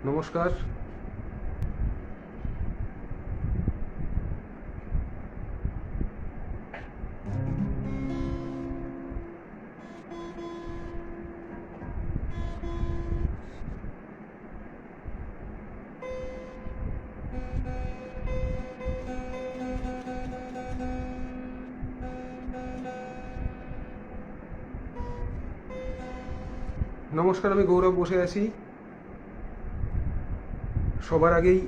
নমস্কার। নমস্কার, আমি গৌরব বসে আছি। সবার আগেই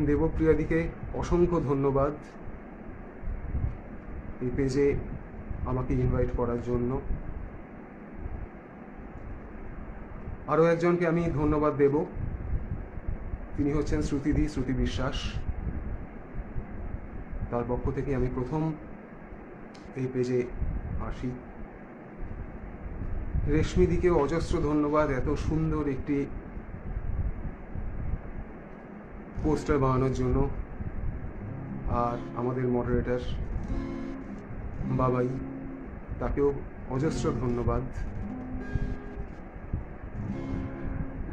দেবপ্রিয়াদিকে অসংখ্য ধন্যবাদ এই পেজে আমাকে ইনভাইট করার জন্য। আরও একজনকে আমি ধন্যবাদ দেব, তিনি হচ্ছেন শ্রুতি বিশ্বাস। তার পক্ষ থেকে আমি প্রথম এই পেজে আসি। রেশমিদিকেও অজস্র ধন্যবাদ এত সুন্দর একটি পোস্টার বানানোর জন্য। আর আমাদের মডারেটর বাবাই, তাকেও অজস্র ধন্যবাদ।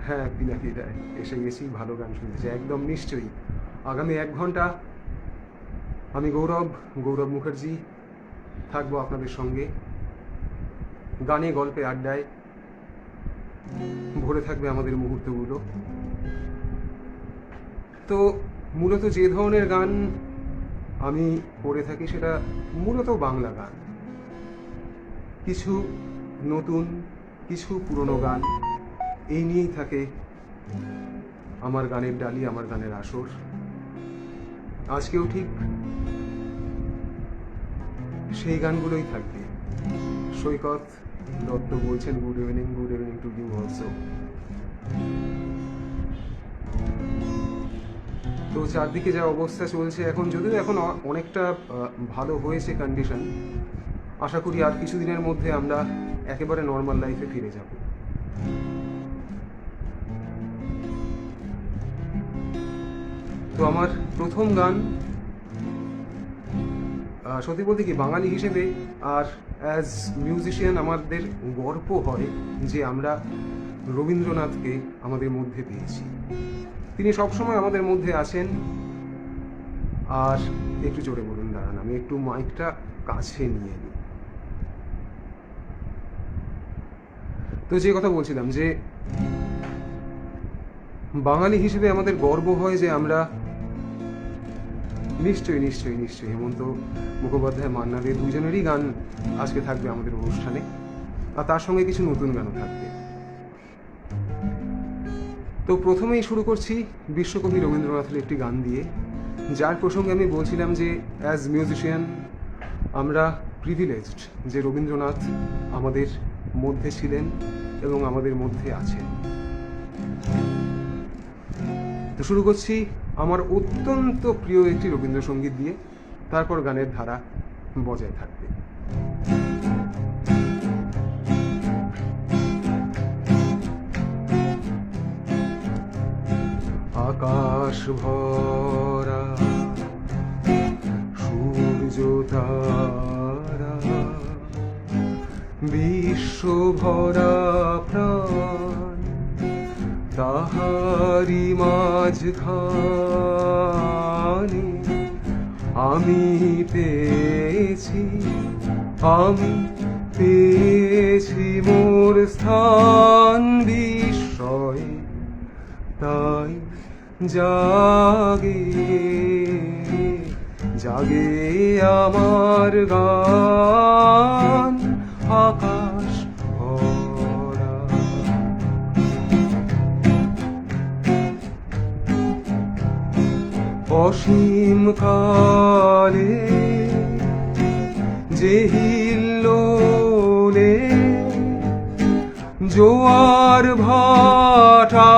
হ্যাঁ, পিনাকি রায় এসে গেছি, ভালো গান শুনতেছে একদম নিশ্চয়ই। আগামী 1 ঘন্টা আমি গৌরব মুখার্জি থাকবো আপনাদের সঙ্গে। গানে গল্পে আড্ডায় ভরে থাকবে আমাদের মুহূর্তগুলো। তো মূলত যে ধরনের গান আমি করে থাকি সেটা মূলত বাংলা গান, কিছু নতুন, কিছু পুরনো গান, এই নিয়েই থাকে আমার গানের ডালি, আমার গানের আসর। আজকেও ঠিক সেই গানগুলোই থাকবে। সৈকত দত্ত বলছেন good evening to you also. তো চারদিকে যা অবস্থা চলছে এখন, যদিও এখন অনেকটা ভালো হয়েছে কন্ডিশন, আশা করি আর কিছুদিনের মধ্যে আমরা একেবারে নর্মাল লাইফে ফিরে যাব। তো আমার প্রথম গান, সত্যি বলতে কি বাঙালি হিসেবে আর অ্যাজ মিউজিশিয়ান আমাদের গর্ব হয় যে আমরা রবীন্দ্রনাথকে আমাদের মধ্যে পেয়েছি। তিনি সবসময় আমাদের মধ্যে আছেন। আর একটু জোরে বলুন, দাঁড়ান আমি একটু মাইকটা কাছে নিয়ে নিই। তো যে কথা বলছিলাম যে বাঙালি হিসেবে আমাদের গর্ব হয় যে আমরা নিশ্চয়ই হেমন্ত মুখোপাধ্যায়, মান্না দে দুজনেরই গান আজকে থাকবে আমাদের অনুষ্ঠানে, আর তার সঙ্গে কিছু নতুন গানও থাকবে। তো প্রথমেই শুরু করছি বিশ্বকবি রবীন্দ্রনাথের একটি গান দিয়ে, যার প্রসঙ্গে আমি বলছিলাম যে অ্যাজ মিউজিশিয়ান আমরা প্রিভিলেজড যে রবীন্দ্রনাথ আমাদের মধ্যে ছিলেন এবং আমাদের মধ্যে আছেন। তো শুরু করছি আমার অত্যন্ত প্রিয় একটি রবীন্দ্রসঙ্গীত দিয়ে, তারপর গানের ধারা বজায় থাকবে। আকাশ ভরা সূর্য তারা, বিশ্ব ভরা প্রাণ, তাহারি মাঝখানে আমি পেয়েছি মোর স্থান বিস্ময়ে, তাই জাগে আমার গান। আকাশ ভরা অসীম কালে যে হিল্লোলে জোয়ার ভাটা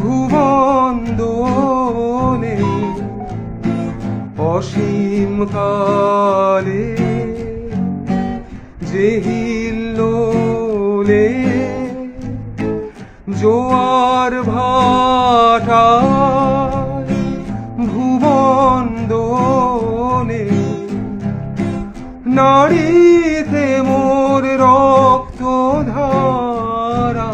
ভুবন দোলে, অসীম কালে যে হিল্লোলে জোয়ার ভাটা ভুবন দোলে, নাড়িতে মোর রক্ত ধারা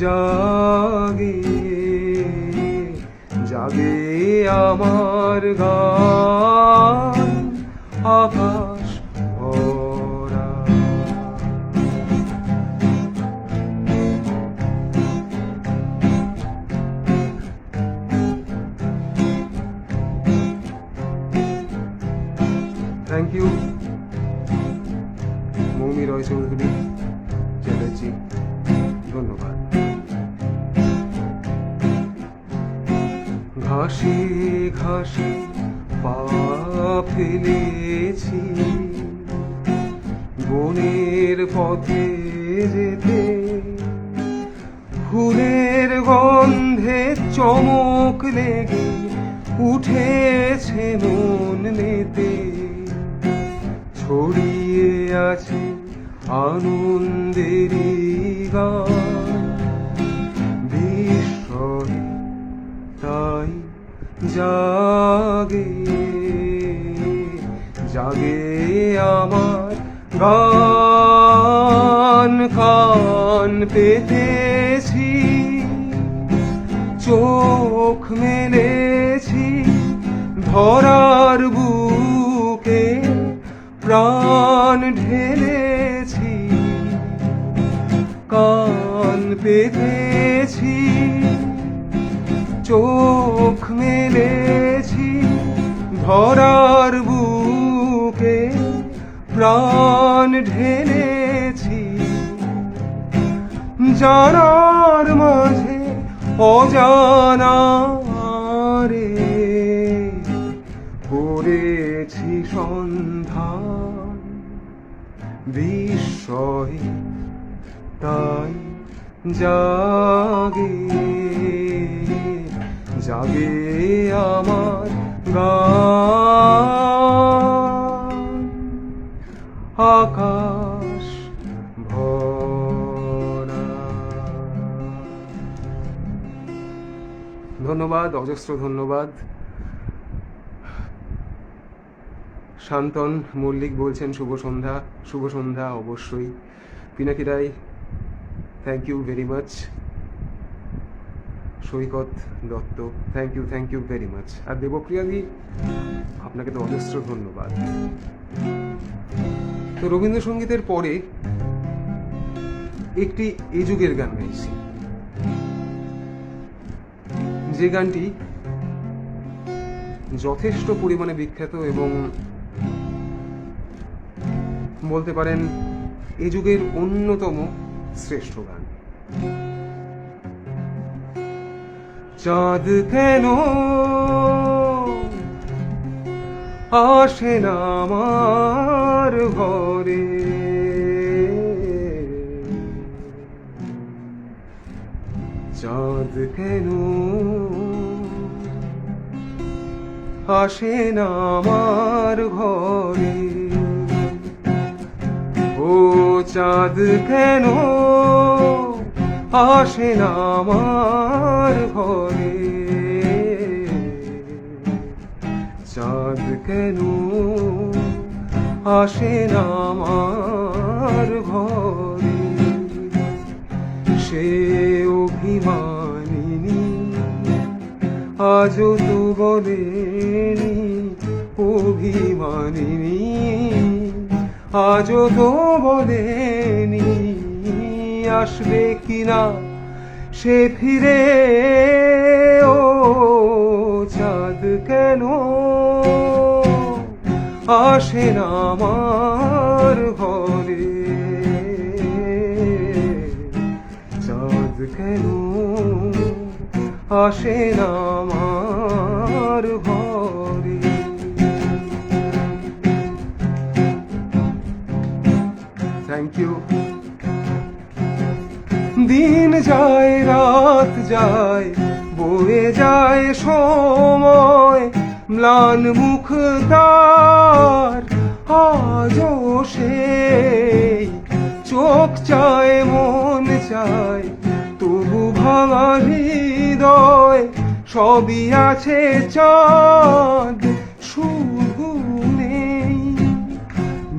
জাগে জাগে আমার গান আকাশ ভরা। থ্যাংক ইউ মৌমি রয় চৌধুরী চ্যাটার্জি, ধন্যবাদ। ঘাসে ঘাসে পা ফেলেছি বনের পথে যেতে, ফুলের গন্ধে চমক লেগে উঠেছে মন মেতে, ছড়িয়ে আছে আনন্দেরই গান বিস্ময়ে তাই জাগে জাগে আমার গান। কান পেতেছি চোখ মেলেছি ধরার বুকে প্রাণ ঢেলেছি, কান পেতেছি চোখ মেলেছি ধরার বুকে প্রাণ ঢেলেছি, জানার মাঝে অজানা রে করেছি সন্ধান বিস্ময়ে তাই জাগে জাগে আমার গান আকাশ ভরা। ধন্যবাদ, অজস্র ধন্যবাদ। শান্তন মল্লিক বলছেন শুভ সন্ধ্যা। শুভ সন্ধ্যা অবশ্যই। Pinaki Roy, thank you very much. Saikat Dutta, thank you very much. আর দেবপ্রিয়াদি, আপনাকে তো অজস্র ধন্যবাদ। তো রবীন্দ্রসঙ্গীতের পরে একটি এ যুগের গান গাইছি, যে গানটি যথেষ্ট পরিমাণে বিখ্যাত এবং বলতে পারেন এ যুগের অন্যতম শ্রেষ্ঠ গান। চাঁদ কেন আসে না আমার ঘরে, চাঁদ কেন আসে না আমার ঘরে, ও চাঁদ কেন আসে না আমার ঘরে, চাঁদ কেন আসে না আমার ঘরে, সে অভিমানিনী আজও তো বলেনি, অভিমানিনী আজও তো বলেনি আসবে কিনা সে ফিরে, ও চাঁদ কেন আসে না আমার ঘরে, চাঁদ কেন আসে না আমার ঘরে। Thank you. দিন যায় রাত যায় বয়ে যায় সময়, ম্লান মুখ তার আজও সেই, চোখ চায় মন চায় তবু ভাঙা হৃদয়, সবই আছে চাঁদ শুধু নেই।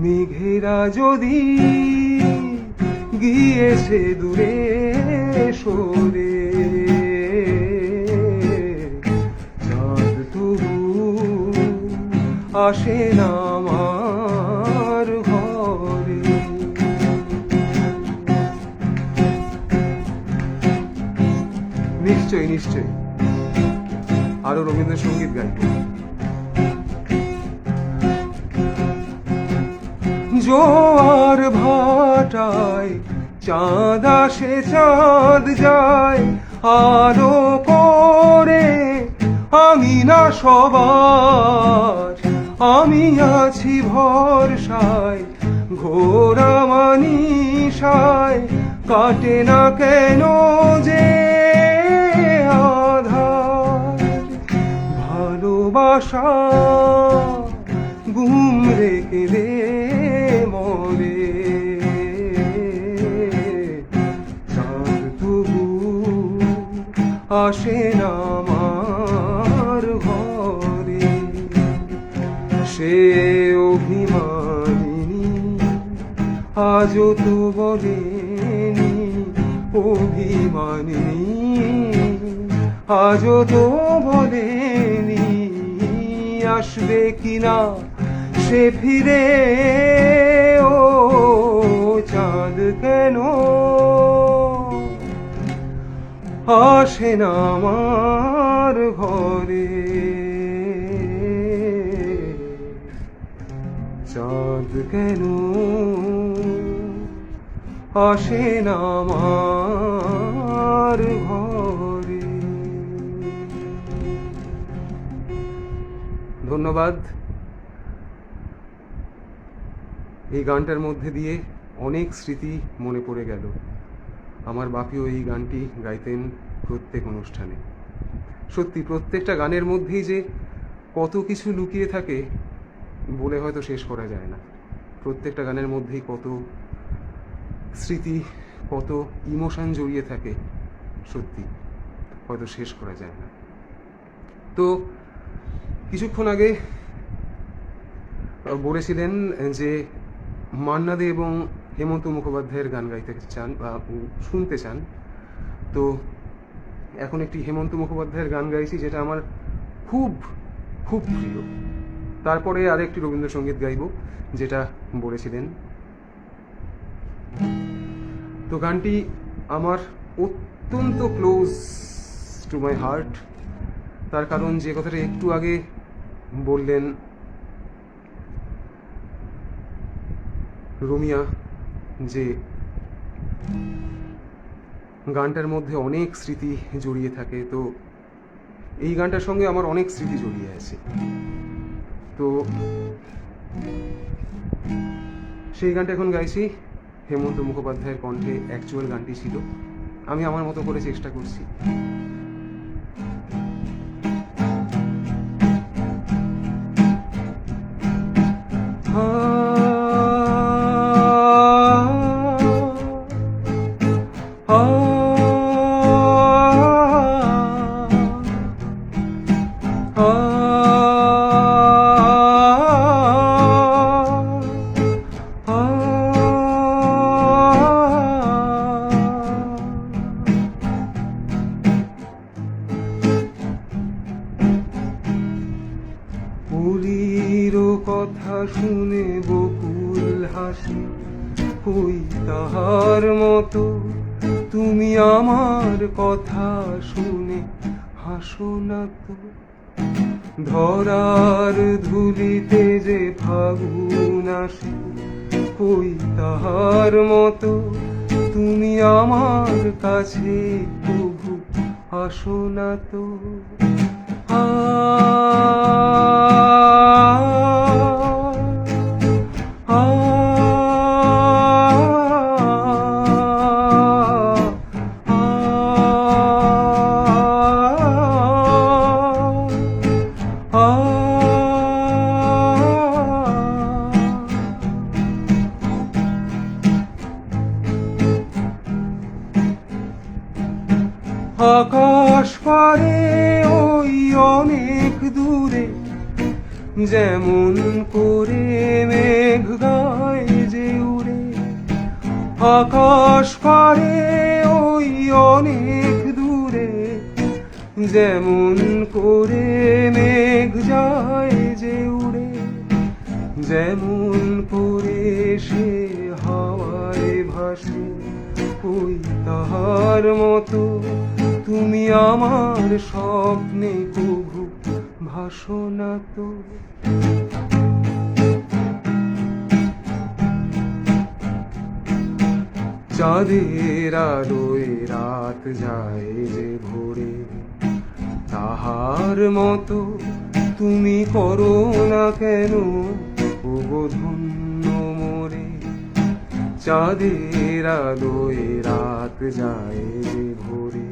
মেঘেরা যদি গিয়েছে দূরে সরে, চাঁদ তবু আসে না আমার ঘরে। নিশ্চয়ই নিশ্চয়ই আরো রবীন্দ্রসঙ্গীত গাইব। জোয়ার ভাটায় চাঁদ আসে চাঁদ যায় আলো করে, আমি না সবার, আমি আছি ভরসায়, ঘোরা মানিসায় কাটে না কেন যে আধার, ভালোবাসা ঘুম রেখে দে মরে, চাঁদ তবু আসে না আমার ঘরে। সে অভিমানিনী আজও তো বলেনি, অভিমানিনী আজও তো বলেনি, আসবে কিনা সে ফিরে, ও চাঁদ কেন আসে না আমার ঘরে, চাঁদ কেন আসে না আমার ঘরে। ধন্যবাদ। এই গানটার মধ্যে দিয়ে অনেক স্মৃতি মনে পড়ে গেল। আমার বাপিও এই গানটি গাইতেন প্রত্যেক অনুষ্ঠানে। সত্যি প্রত্যেকটা গানের মধ্যেই যে কত কিছু লুকিয়ে থাকে বলে হয়তো শেষ করা যায় না। প্রত্যেকটা গানের মধ্যেই কত স্মৃতি, কত ইমোশন জড়িয়ে থাকে, সত্যি হয়তো শেষ করা যায় না। তো কিছুক্ষণ আগে বলেছিলেন যে মান্না দে এবং হেমন্ত মুখোপাধ্যায়ের গান গাইতে চান বা শুনতে চান, তো এখন একটি হেমন্ত মুখোপাধ্যায়ের গান গাইছি যেটা আমার খুব খুব প্রিয়। তারপরে আরেকটি রবীন্দ্রসঙ্গীত গাইব যেটা বলেছিলেন। তো গানটি আমার অত্যন্ত ক্লোজ টু মাই হার্ট, তার কারণ যে কথাটা একটু আগে বললেন রুমিয়া, যে গানটার মধ্যে অনেক স্মৃতি জড়িয়ে থাকে, তো এই গানটার সঙ্গে আমার অনেক স্মৃতি জড়িয়ে আছে। তো সেই গানটা এখন গাইছি। হেমন্ত মুখোপাধ্যায়ের কণ্ঠে অ্যাকচুয়াল গানটি ছিল, আমি আমার মতো করে চেষ্টা করছি। কথা শুনে বকুল হাসি, ওই তাহার মতো তুমি আমার কথা শুনে হাসো না তো। ধরার ধুলিতে যে ফাগুন আসে, ওই তাহার মতো তুমি আমার কাছে প্রভু আসো না তো। আকাশ পারে ওই অনেক দূরে, যেমন করে মেঘ গায় যে উড়ে, আকাশ পারে ওই অনেক দূরে, যেমন করে মেঘ যায় যে উড়ে, যেমন করে সে হাওয়ায় ভাসে, ওই তাহার মতো তুমি আমার স্বপ্নে কভু ভাসো না তো। চাঁদের আলোয় রাত যায় যে ভোরে, তাহার মতো তুমি করো না কেন ওগো ধন্য মোরে। চাঁদের আলোয় রাত যায় যে ভোরে,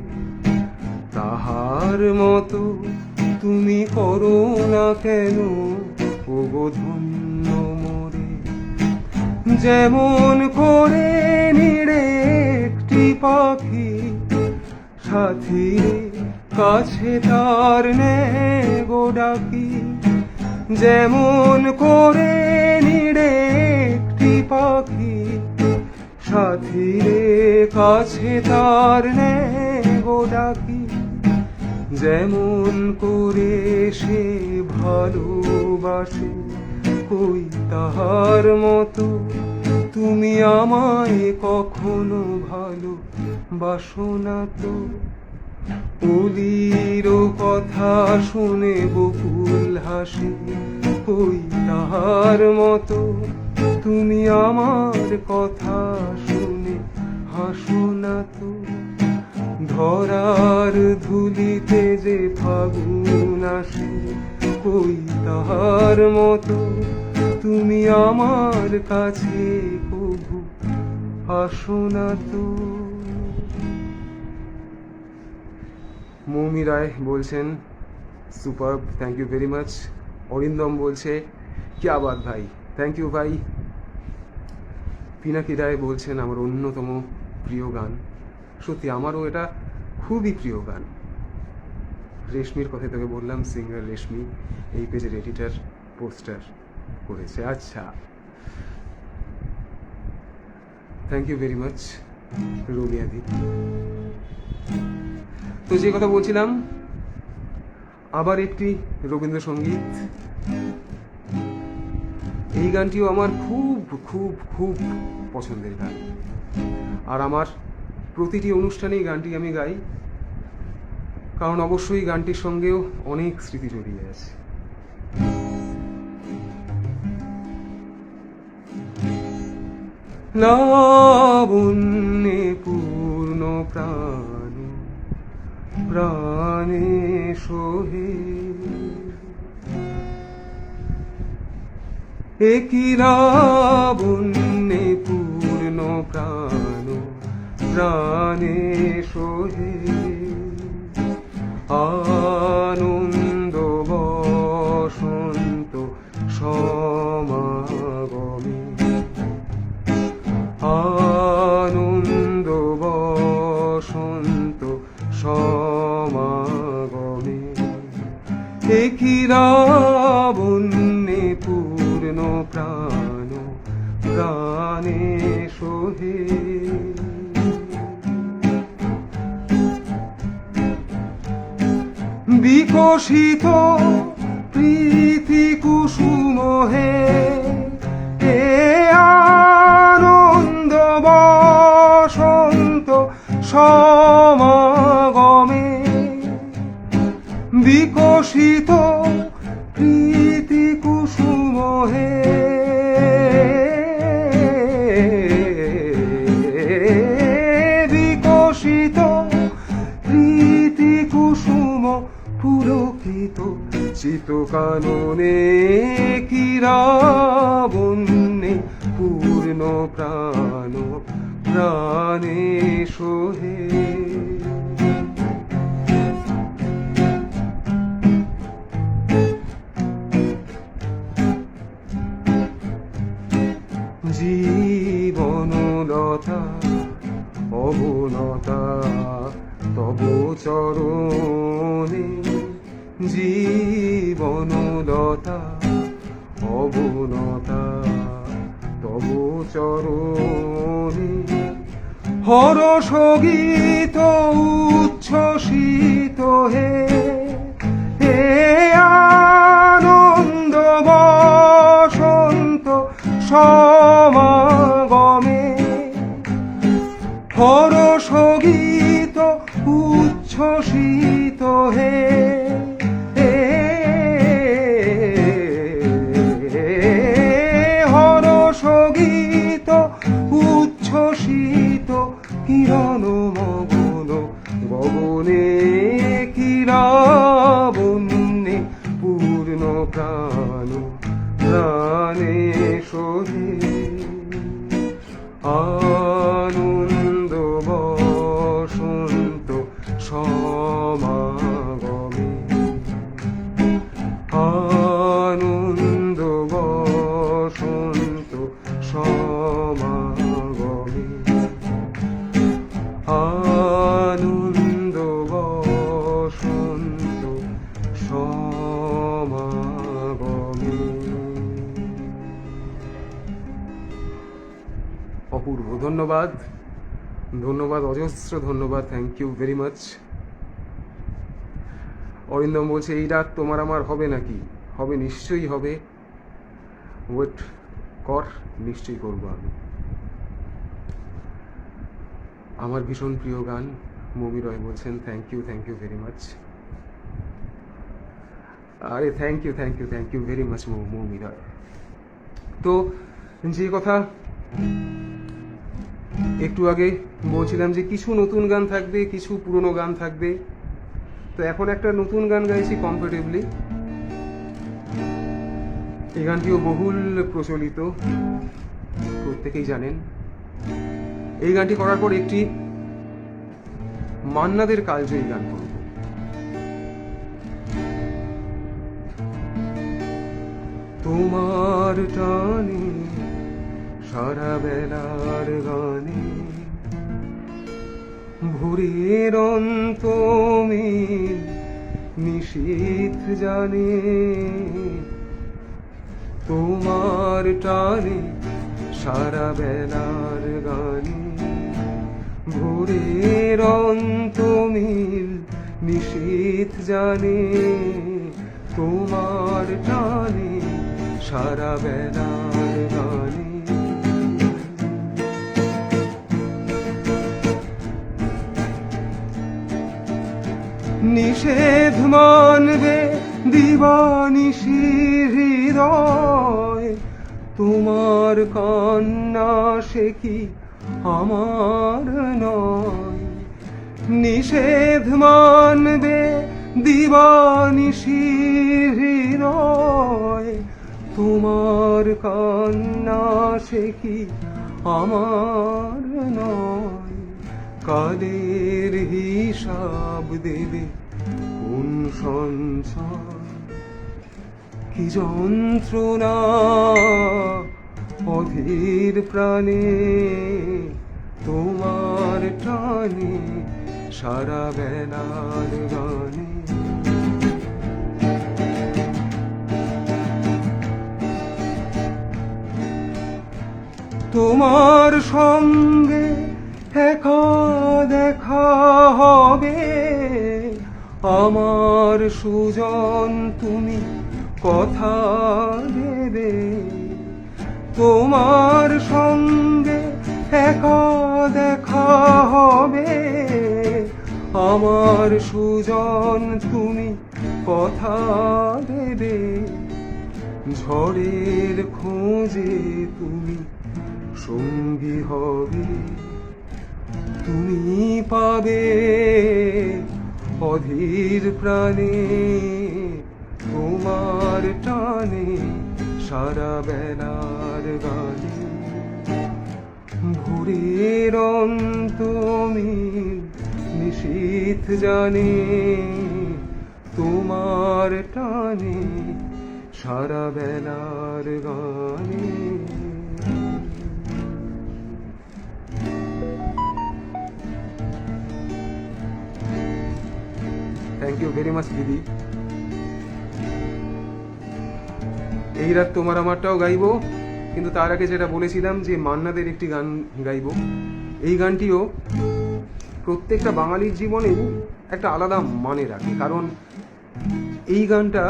তাহার মতো তুমি করো না কেন ওগো ধন্য মোরে। যেমন করে নিড়ে একটি পাখি সাথীর কাছে তার নেগো ডাকি, যেমন করে নিড়ে একটি পাখি সাথীর কাছে তার নেগো ডাকি, যেমন করে সে ভালোবাসে, ওই তাহার মতো তুমি আমায় কখনো ভালোবাসো না তো। কলির কথা শুনে বকুল হাসে, ওই তাহার মতো তুমি আমার কথা শুনে হাসো না তো। ধরার ধুলিতে যে ফাগুন আসে, ওই তাহার মতো তুমি আমার কাছে কভু আসো না তো। মৌমি রায় বলছেন superb, thank you very much. Arindam বলছে क्या बात ভাই, থ্যাংক ইউ ভাই। পিনাকি রায় বলছেন আমার অন্যতম প্রিয় গান। সত্যি আমারও এটা খুবই প্রিয় গান। রেশমির কথা তোকে বললাম, সিঙ্গার রেশমি এই পেজের এডিটার পোস্টার করেছে। আচ্ছা, থ্যাংক ইউ ভেরি মাচ রোমিয়াদি। তো যে কথা বলছিলাম, আবার একটি রবীন্দ্রসঙ্গীত। এই গানটিও আমার খুব খুব খুব পছন্দের গান, আর আমার প্রতিটি অনুষ্ঠানেই গানটি আমি গাই, কারণ অবশ্যই গানটির সঙ্গেও অনেক স্মৃতি জড়িয়ে আছে। লাবণ্যে পূর্ণ প্রাণ প্রাণে সোহে, একই লাবণ্যে পূর্ণ প্রাণ প্রাণে সোহে, আনন্দ বসন্ত সমাগমে, আনন্দ বসন্ত সমাগমে, একই লাবণ্যে পূর্ণ প্রাণ প্রাণে সোহে। বিকশিত প্রীতি কুসুম হে, এ আনন্দ বসন্ত সমাগমে, বিকশিত প্রীতি কুসুম হে, বিকশিত প্রীতি কুসুম পুলকিত চিতকাননে, কি লাবণ্যে পূর্ণ প্রাণ প্রাণে সোহে। জীবনলতা অবনতা তব চরণে, জীবনলতা অবনতা তব চরণে, হরষ গীত উচ্ছ্বসিত হে, হে আনন্দ বসন্ত সমাগমে, হরষ গীত উচ্ছ্বসিত হে, হরষ গীত উচ্ছ্বসিত কিরণ মগন গগনে, কিরাবন্যে পূর্ণ প্রাণ প্রাণে সোহে, আনন্দ বসন্ত সমাগমে, আনন্দ বসন্ত সমাগমে, আনন্দ বসন্ত সমাগমে। অপূর্ব, ধন্যবাদ, ধন্যবাদ, অজস্র ধন্যবাদ, thank you very much. Arindam বলছে এই রাত তোমার আমার হবে নাকি? হবে, নিশ্চয়ই হবে, ওয়েট কর, নিশ্চয়ই করবো আমি। আমার ভীষণ প্রিয় গান, মমি রয় বলছেন থ্যাংক ইউ ভেরি মাচ। আরে thank you very much Momi Roy. তো যে কথা একটু আগে বলছিলাম যে কিছু নতুন গান থাকবে, কিছু পুরনো গান থাকবে, তো এখন একটা নতুন গান গাইছি কমফোর্টেবলি। এই গানটিও বহুল প্রচলিত, প্রত্যেকেই জানেন। এই গানটি করার পর একটি মান্নাদের কালজয়ী গান করব। তোমার টানে সারা বেলার গানে, ভোরের অন্তমিল নিশীথ জানে, তোমার টানে সারা বেলার গানে, ভোরের অন্তমিল নিশীথ জানে, তোমার টানে সারা বেলার গানে। নিষেধ মানবে দিবানিশি হৃদয়, তোমার কান্না সে কি আমার নয়। নিষেধ মানবে দিবানিশি হৃদয়, তোমার কান্না সে কি আমার নয়। কালের হিসাব দেবে কোন সঞ্চয়, কি যন্ত্রণা অধীর প্রাণে, তোমার টানে সারা বেলার গানে। তোমার সঙ্গে একা দেখা হবে, আমার সুজন তুমি কথা দেবে। তোমার সঙ্গে একা দেখা হবে, আমার সুজন তুমি কথা দেবে। ঝড়ের খোঁজে তুমি সঙ্গী হবে, তুমি পাবে অধীর প্রাণে, তোমার টানে সারা বেলার গানে। ভোরের অন্তমিল নিশীথ জানে, তোমার টানে সারা বেলার গানে। থ্যাংক ইউ ভেরি মাচ দিদি। এই রাত তোমার আমারটাও গাইবো, কিন্তু তার আগে যেটা বলেছিলাম যে মান্নাদের একটি গান গাইবো, এই গানটিও প্রত্যেকটা বাঙালির জীবনেই একটা আলাদা মানে রাখে, কারণ এই গানটা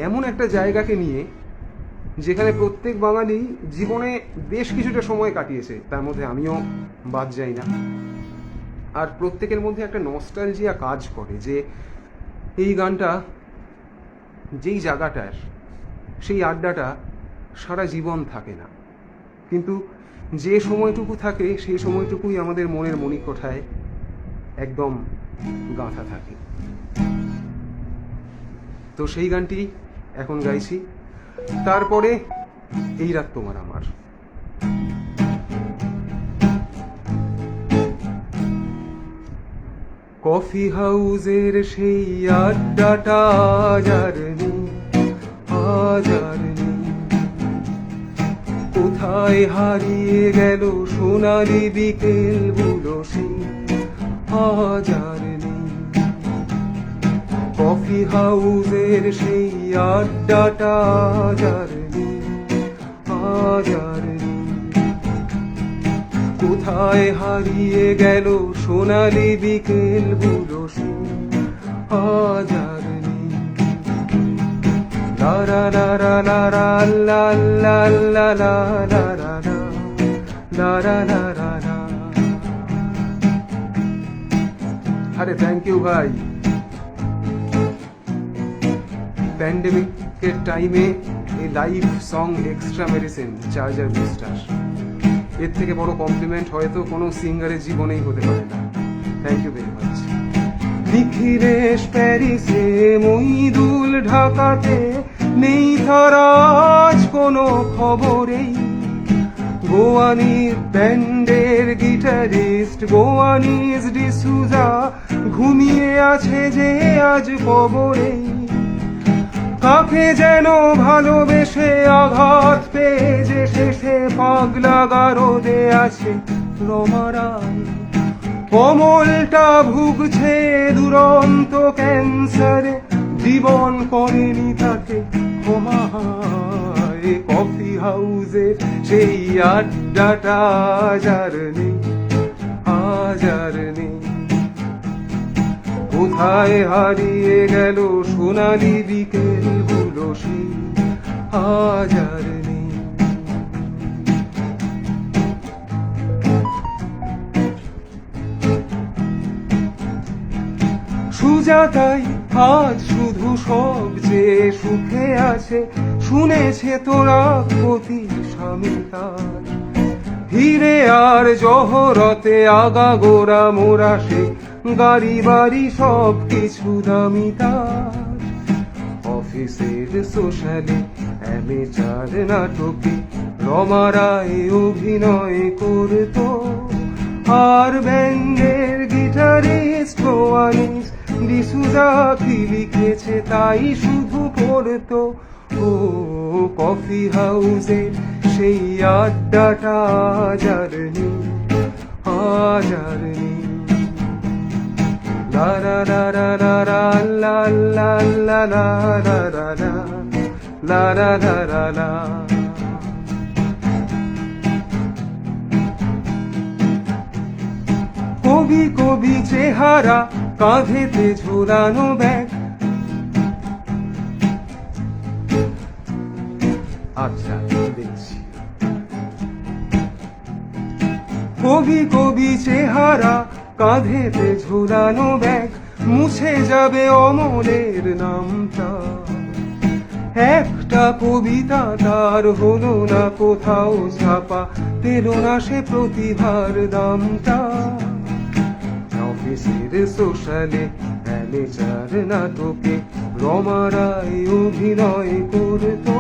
এমন একটা জায়গাকে নিয়ে যেখানে প্রত্যেক বাঙালি জীবনে বেশ কিছুটা সময় কাটিয়েছে, তার মধ্যে আমিও বাদ যাই না। আর প্রত্যেকের মধ্যে একটা নস্টালজিয়া কাজ করে যে এই গানটা যেই জায়গাটার, সেই আড্ডাটা সারা জীবন থাকে না, কিন্তু যে সময়টুকু থাকে সেই সময়টুকুই আমাদের মনের মণিকোঠায় একদম গাঁথা থাকে। তো সেই গানটি এখন গাইছি। তারপরে এই রাত তোমার আমার। কফি হাউসের সেই আড্ডাটা আজ আর নেই, আজ আর নেই। কোথায় হারিয়ে গেল সোনালি বিকেলগুলো সেই, আজ আর নেই। কফি হাউসের সেই আড্ডাটা আজ আর নেই, আজ আর নেই। কোথায় হারিয়ে গেল সোনালি বিকেলগুলো সেই, আজ আর নেই। লা লা লা লা লা লা লা লা লা লা লা লা লা লা লা লা। আরে থ্যাংক ইউ ভাই। প্যান্ডেমিকের টাইমে এই live song extra medicine charger booster, এর থেকে বড় কমপ্লিমেন্ট হয়তো কোনো সিঙ্গারের জীবনেই হতে পারে না। Thank you very much. Nikhilesh প্যারিসে, মহিদুল ঢাকাতে, নেই তার আজ কোনো খবরেই। গোয়ানির ব্যান্ডের গিটারিস্ট গোয়ানিজ ডিসুজা ঘুমিয়ে আছে যে আজ কবরেই। কাকে যেন ভালোবেসে আঘাত পেয়ে যে শেষে পাগলা গারদে আছে রমারায়। কমলটা ভুগছে দুরন্ত ক্যান্সারে, জীবন করেনি তাকে ক্ষমা। কফি হাউসের সেই আড্ডাটা আজ আর নেই, আজ আর নেই। কোথায় হারিয়ে গেল সোনালি বিকেলগুলো সেই, আজ আর নেই। সুজাতাই আজ শুধু সবচেয়ে সুখে আছে, শুনেছে তোরা পতি স্বামী তার। হিরে আর জহরতে আগা গোড়া মোরা সে, গাড়ি বাড়ি সব কিছু দামি তার। অফিসের সোশ্যালে অ্যামেচার নাটকে রমারায় অভিনয় করতো, আর ব্যান্ডের গিটারিস্ট গোয়ানিজ ডিসুজা কি লিখেছে তাই শুধু পড়তো। ও কফি হাউসের সেই আড্ডাটা আজ আর নেই, আজ আর নেই। লা লা লা লা লা লা লা লা লা লা লা লা লা লা লা লা লা। কবি কবি চেহারা, কাঁধেতে ঝোলানো ব্যাগ। আচ্ছা দেখছি। কবি কবি চেহারা, কাঁধেতে ঝোলানো ব্যাগ, মুছে যাবে অমলের নামটা। একটা কবিতা তার হলো না কোথাও ছাপা, পেল না সে প্রতিভার দামটা। অফিসের সোশ্যালে অ্যামেচার নাটকে রমারায় অভিনয় করতো,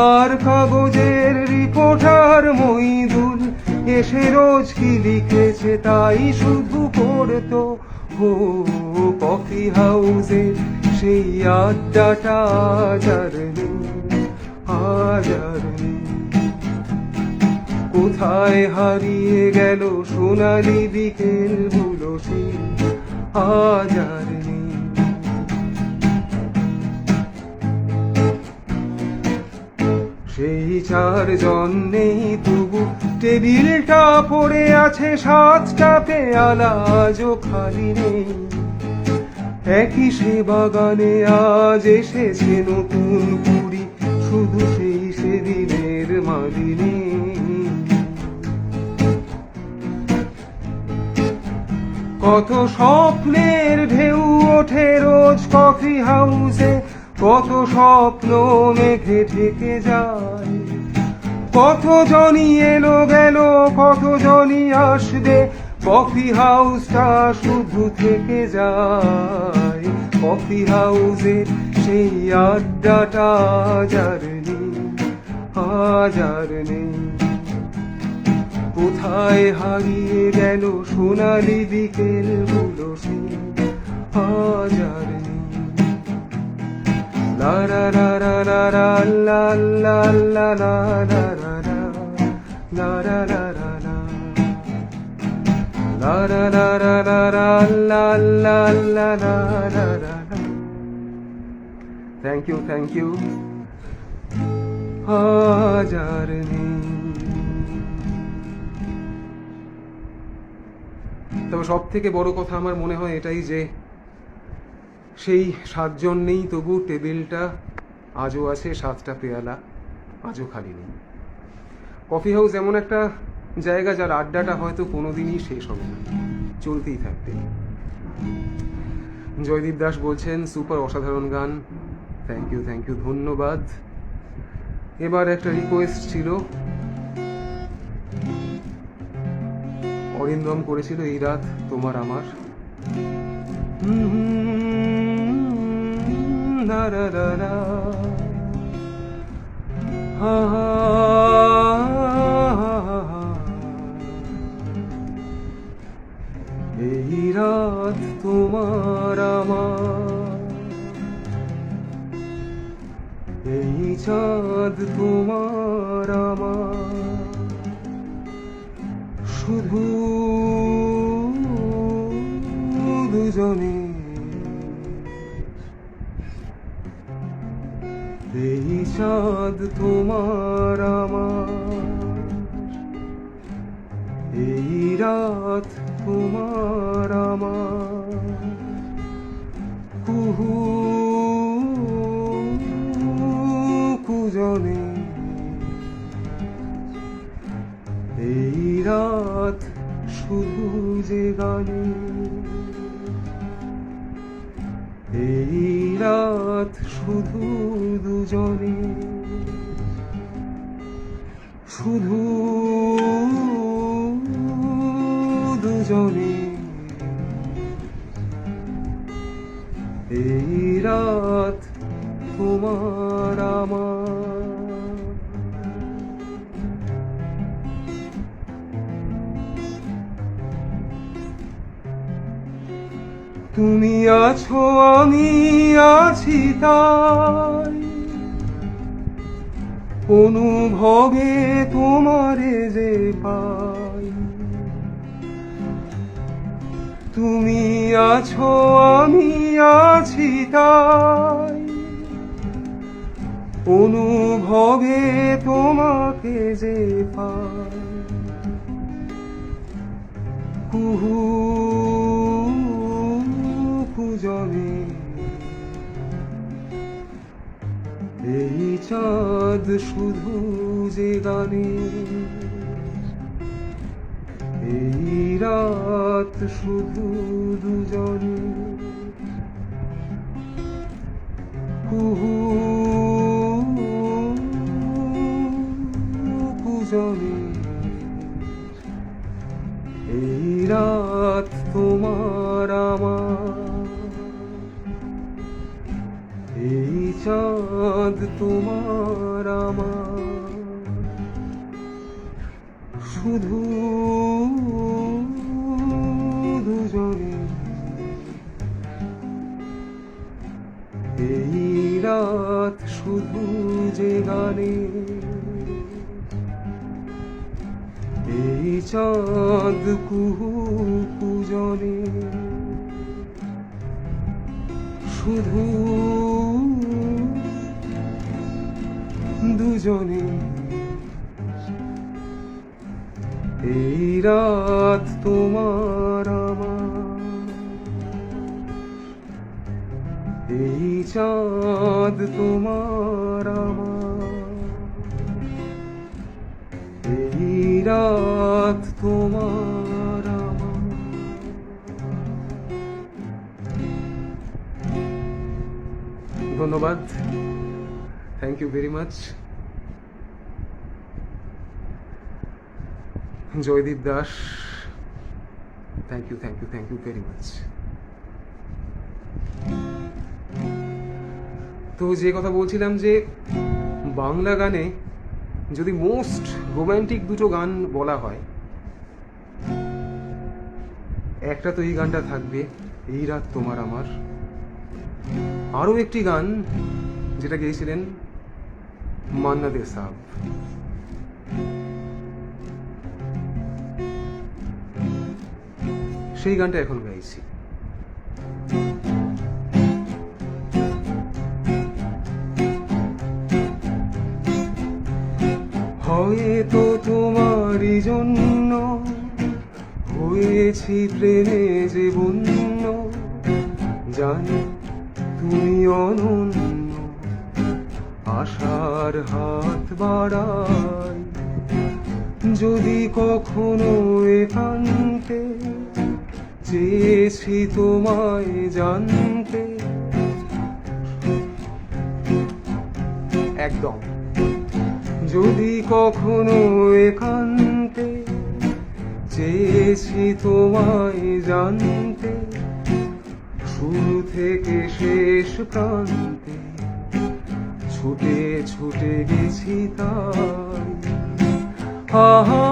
আর কাগজের রিপোর্টার মহিদুল এসে রোজ কি লিখেছে তাই শুধু পড়তো। ও কফি হাউসের সেই আড্ডাটা আজ আর নেই, আজ আর নেই। কোথায় হারিয়ে গেল সোনালি বিকেলগুলো সেই, আজ আর নেই। সেই চারজন নেই তবু টেবিলটা পড়ে আছে সাতটা পেয়ালা আজও খালি নেই। একই সে বাগানে আজ এসেছে নতুন কুড়ি, শুধু সেই সেদিনের মালিনী। কত স্বপ্নের ঢেউ ওঠে রোজ কফি হাউসে, কত স্বপ্ন মেঘে ঢেকে যায়। কত জনই এলো গেল, কত জনই আসবে, কফি হাউসটা শুধু থেকে যায়। কফি হাউসে সেই আড্ডাটা আজ আর নেই, আজ আর নেই। কোথায় হারিয়ে গেল সোনালি বিকেলগুলো, সে আজ আর নেই। লা লা লা লা লা লা লা লা লা লা লা লা লা লা লা লা। La la la la la la la la la la la. Thank you, thank you. আজ আর নেই। তবে সব থেকে বড় কথা আমার মনে হয় এটাই যে সেই সাতজন নেই, তবু টেবিলটা আজও আছে, সাতটা পেয়ালা আজও খালি নেই। কফি হাউস এমন একটা জায়গা যার আড্ডাটা হয়তো কোনোদিনই শেষ হবে না, চলতেই থাকবে। জয়দীপ দাস বলছেন সুপার, অসাধারণ গান। থ্যাংক ইউ, ধন্যবাদ। এবার একটা রিকোয়েস্ট ছিল, অরিন্দম করেছিল এই রাত তোমার আমার। এই রাত তোমার আমার, এই চাঁদ তোমার আমার, শুধু দুজনে। এই চাঁদ তোমার আমার, এই রাত তোমার আমার, কুহু কুজনে। এই রাত শুধু যে গানে, এই রাত শুধু দুজনে, শুধু দুজনে। এই রাত তোমার আমার। তুমি আছো আমি আছি তাই, অনুভবে তোমারে যে পাই। তুমি আছো আমি আছি তাই, অনুভবে তোমাকে যে পাই। কুহু কুজনে, এই চাঁদ শুধু যে গানে, এই রাত শুধু দুজনে। কুহু কুজনে, এই রাত তোমার আমার, এই চাঁদ তোমার আমার, শুধু দুজনে। এই রাত শুধু যে গানে, এই চাঁদ কুহু কুজনে, শুধু দুজনে। এই রাত তোমার আমার, এই চাঁদ তোমার আমার, এই রাত তোমার আমার। ধন্যবাদ, thank you very much. Joydeep Das, thank you very much. তো যে কথা বলছিলাম যে বাংলা গানে যদি মোস্ট রোম্যান্টিক দুটো গান বলা হয়, একটা তো এই গানটা থাকবে, এই রাত তোমার আমার। আরও একটি গান যেটা গেয়েছিলেন মান্না দে সাহেব, সেই গানটা এখন গাইছি। হয়তো তোমারই জন্য হয়েছি প্রেমে যে বন্য, জানি তুমি অনন্য, আশার হাত বাড়াই যদি কখনো একান্তে চেয়েছি তোমায় জানতে। একদম, যদি কখনো একান্তে চেয়েছি তোমায় জানতে, শুরু থেকে শেষ প্রান্তে ছুটে ছুটে গেছি তাই। আহা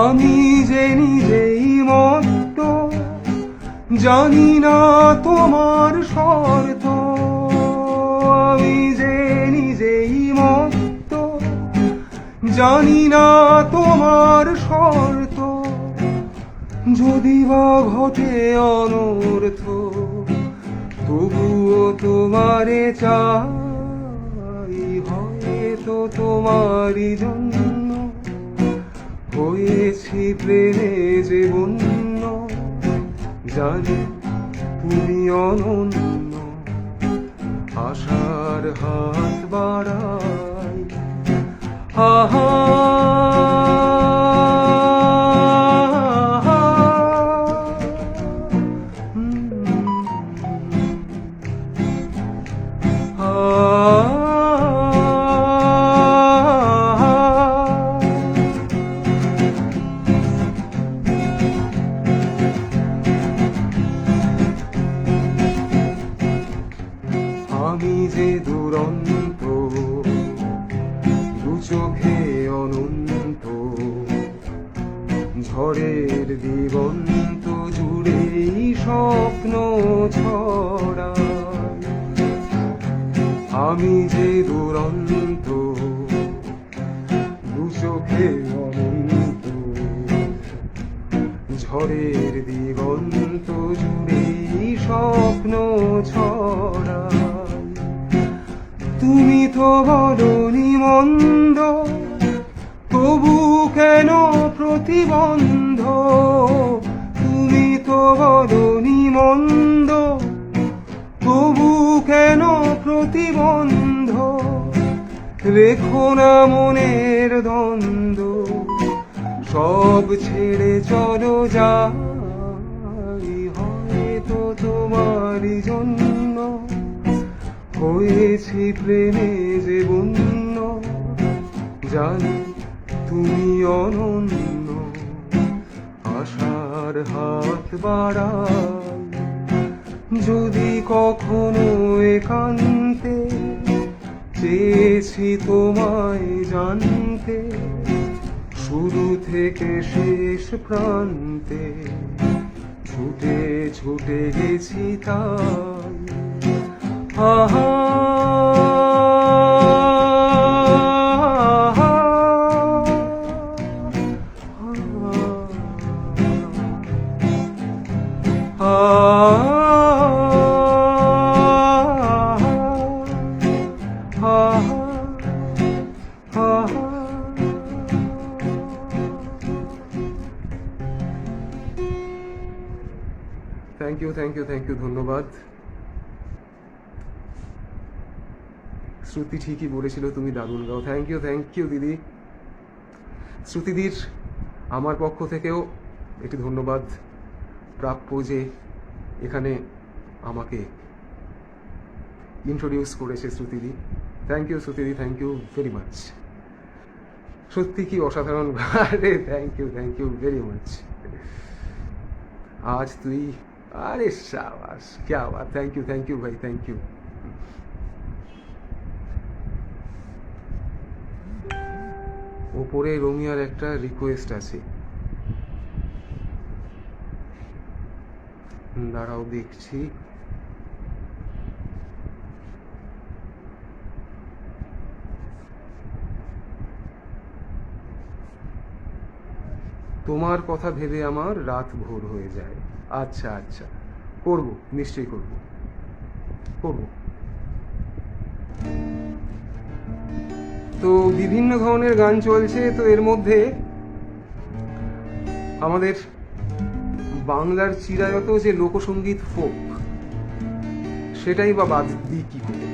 আমি যে নিজেই মত্ত, জানি না তোমার শর্ত। আমি যে নিজেই মত্ত, জানি না তোমার শর্ত। যদি বা ঘটে অনর্থ, তবুও তোমারে চাই। হয়তো তোমারই জন্য হয়েছি প্রেমে যে বন্য, জানি তুমি অনন্য, আশার হাত বাড়াই। আহা আমি যে দুরন্ত, দু চোখে অনন্ত, ঝড়ের দিগন্ত জুড়েই স্বপ্ন ছড়াই। আমি যে দুরন্ত, দু চোখে অনন্ত, ঝড়ের দিগন্ত জুড়েই স্বপ্ন ছড়াই। তুমি তো বলনি মন্দ, তবু কেন প্রতিবন্ধ? তুমি তো বলনি মন্দ, তবু কেন প্রতিবন্ধ? রেখো না মনের দ্বন্দ্ব, সব ছেড়ে চলো যাই। হয়তো তোমারই জন্য হয়েছি প্রেমে যে বন্য, জানি তুমি অনন্য, আশার হাত বাড়াই। যদি কখনো একান্তে চেয়েছি তোমায় জানতে, শুরু থেকে শেষ প্রান্তে ছুটে ছুটে গেছি তাই। আহা থ্যাংক ইউ ধন্যবাদ। শ্রুতি ঠিকই বলেছিল তুমি দারুণ গাও। থ্যাংক ইউ দিদি। শ্রুতিদির আমার পক্ষ থেকেও একটি ধন্যবাদ প্রাপ্য যে এখানে আমাকে ইন্ট্রোডিউস করেছে শ্রুতিদি। থ্যাংক ইউ শ্রুতিদি, থ্যাংক ইউ ভেরি মাচ। সত্যি কি অসাধারণ আরে থ্যাংক ইউ ভেরি মাচ। আজ তুই আরে শাবাশ क्या बात। থ্যাংক ইউ ভাই, থ্যাংক ইউ। ওপরে রোমিয়ার একটা রিকোয়েস্ট আছে, দাঁড়াও দেখছি। তোমার কথা ভেবে আমার রাত ভোর হয়ে যায়। আচ্ছা আচ্ছা, করব, নিশ্চয়ই করব। তো বিভিন্ন ধরনের গান চলছে, তো এর মধ্যে আমাদের বাংলার চিরায়ত যে লোকসঙ্গীত ফোক, সেটাই বা বাদ দিই কি করে।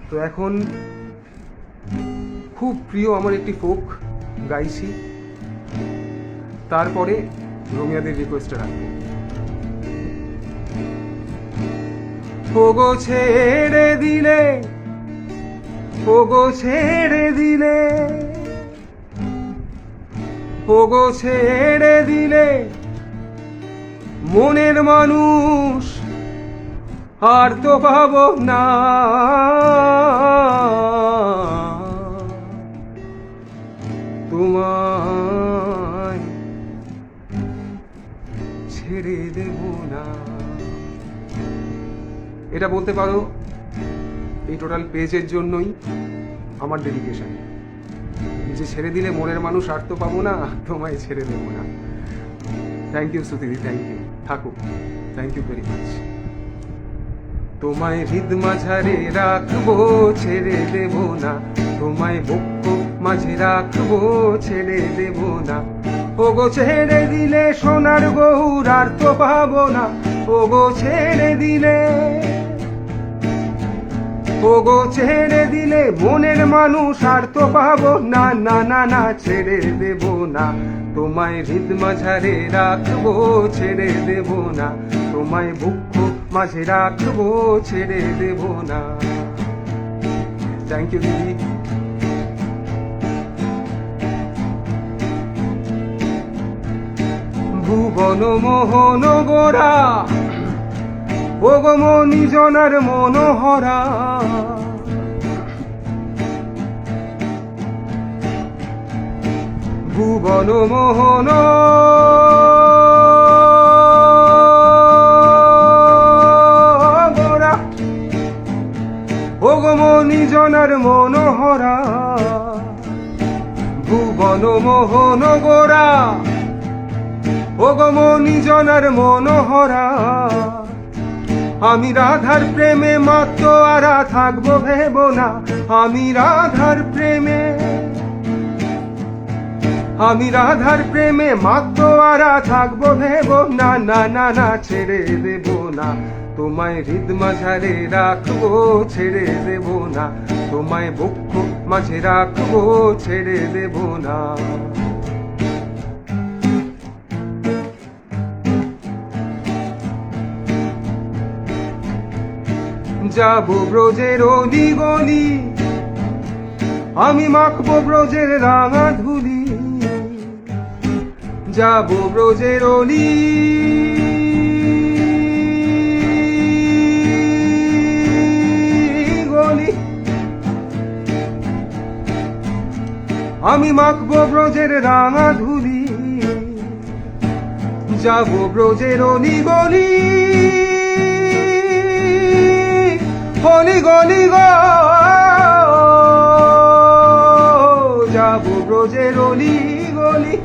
তো এখন খুব প্রিয় আমার একটি ফোক গাইছি, তারপরে রোমিয়াদের রিকোয়েস্টে রাখবো। ওগো ছেড়ে দিলে, ওগো ছেড়ে দিলে, ওগো ছেড়ে দিলে মনের মানুষ আর তো পাবো না। তোমায় ছেড়ে দেব না। এটা বলতে পারো এই টোটাল পেজের জন্যই আমার ডেডিকেশন, যে ছেড়ে দিলে মনের মানুষ আর তো পাবো না, তোমায় ছেড়ে দেবো না। থ্যাংক ইউ শ্রুতিদি, থ্যাংক ইউ, থাকো, থ্যাংক ইউ ভেরি মাচ। তোমায় হৃদ মাঝারে রাখবো, ছেড়ে দেব না। তোমায় বক্ষ মাঝে রাখবো, ছেড়ে দেব না। ওগো ছেড়ে দিলে সোনার গৌর আর তো পাবো না। ওগো ছেড়ে দিলে, ওগো ছেড়ে দিলে মনের মানুষ আর তো পাবো না। না না না, ছেড়ে দেব না। তোমায় হৃদ মাঝারে রাখবো, ছেড়ে দেব না। তোমায় বক্ষ মাঝে রাখবো, ছেড়ে দেব না। থ্যাংক ইউ দিদি। ভুবন মোহন গোরা, ওগো মনি জনার মনোহরা। ভুবন মোহন গোরা, ওগো মনি জনার মনোহরা। ভুবন মোহন গোরা, ওগো মনি জনার মনোহরা। আমি রাধার প্রেমে মাত্র আরা থাকবো ভেব না। আমি রাধার প্রেমে, আমি রাধার প্রেমে মাত্র আরা থাকবো ভেব না। না না না, ছেড়ে দেব না। তোমায় হৃদ মাঝারে রাখবো, ছেড়ে দেব না। তোমায় বক্ষ মাঝে রাখবো, ছেড়ে দেব না। যাবো ব্রজের অলি গলি, আমি মাখবো ব্রজের রাঙা ধুলি। যাবো ব্রজের অলি গলি, আমি মাখবো ব্রজের রাঙা ধুলি। যাবো ব্রজের অলি গলি, অলি গলি গো যাবো ব্রজের অলি গলি,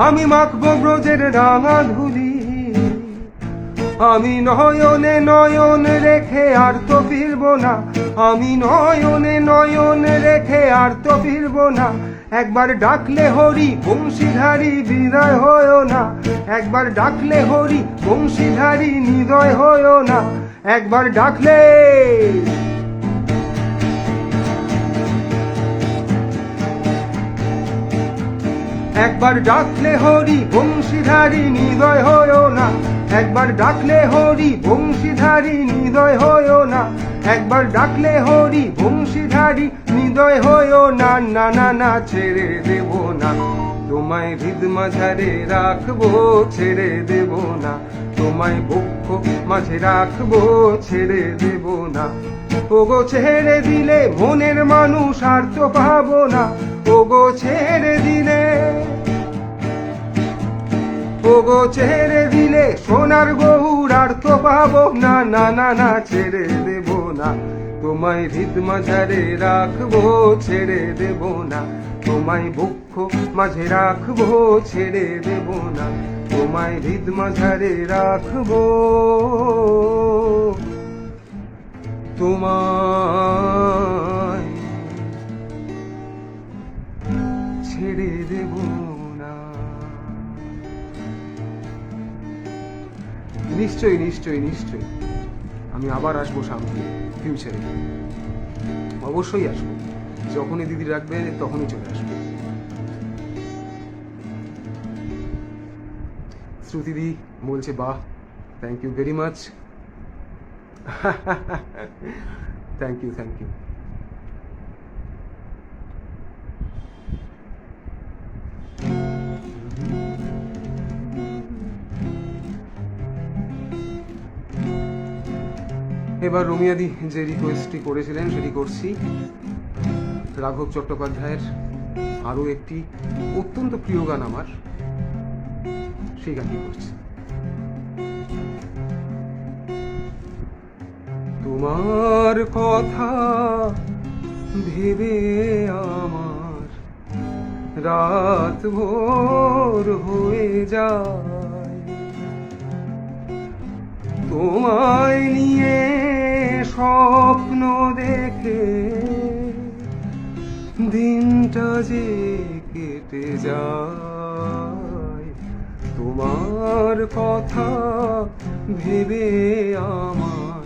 আমি মাখবো ব্রজের রাঙা ধুলি, আমি নয়নে নয়ন রেখে আর তো ফিরবো না, আমি নয়নে নয়ন রেখে আর তো ফিরবো না, একবার ডাকলে হরি বংশীধারী বিদায় হয়ো না, একবার ডাকলে হরি বংশীধারী নিদয় হয়ো না, একবার ডাকলে একবার ডাকলে হরি বংশীধারী নিদয় হয়ো না, একবার ডাকলে হরি বংশীধারী নিদয় হয়ো না, একবার ডাকলে হরি বংশীধারী নিদয় হয়ো না, না না না ছেড়ে দেব না, তোমায় হৃদ মাঝারে রাখবো ছেড়ে দেব না, তোমায় বক্ষ মাঝে রাখবো ছেড়ে দেব না, ওগো ছেড়ে দিলে মনের মানুষ আর তো পাবো না, ওগো ছেড়ে দিলে, ওগো ছেড়ে দিলে সোনার গৌর আর তো পাবো না, না না না ছেড়ে দেব না, তোমায় হৃদ মাঝারে রাখবো ছেড়ে দেব না, তোমায় বক্ষ মাঝে রাখবো ছেড়ে দেব না, তোমায় হৃদ মাঝারে রাখবো, তোমায় ছেড়ে দেব না। নিশ্চয়ই নিশ্চয়ই নিশ্চয়ই আমি আবার আসবো সামনে ফিউচারে, অবশ্যই আসবো, যখনই দিদি রাখবে তখনই চলে আসবো। শ্রুতিদি বলছে বাহ, thank you very much, thank you thank you. এবার রুমিয়াদি যে রিকোয়েস্টটি করেছিলেন সেটি করছি, রাঘব চট্টোপাধ্যায়ের আরও একটি অত্যন্ত প্রিয় গান আমার, সেই গানটি করছি। তোমার কথা ভেবে আমার রাত ভোর হয়ে যায়, তোমায় নিয়ে স্বপ্ন দেখে দিনটা যে কেটে যায়, তোমার কথা ভেবে আমার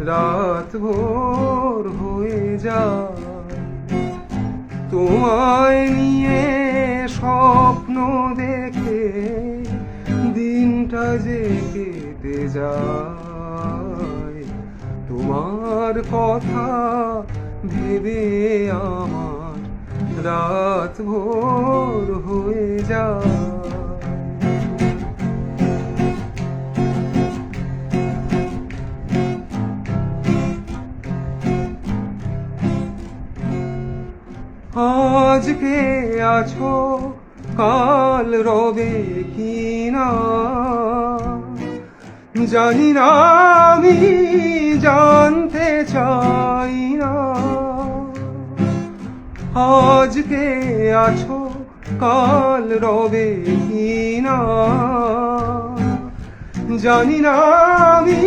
রাত ভোর হয়ে যায়, তোমায় নিয়ে স্বপ্ন দেখে দিনটা যে কেটে যায়, তোমার কথা ভেবে আমার রাত ভোর হয়ে যায়। আজকে আছো কাল রবে কিনা জানি না, আমি জানতে চাই না, আজকে আছো কাল রবে কিনা জানি না, আমি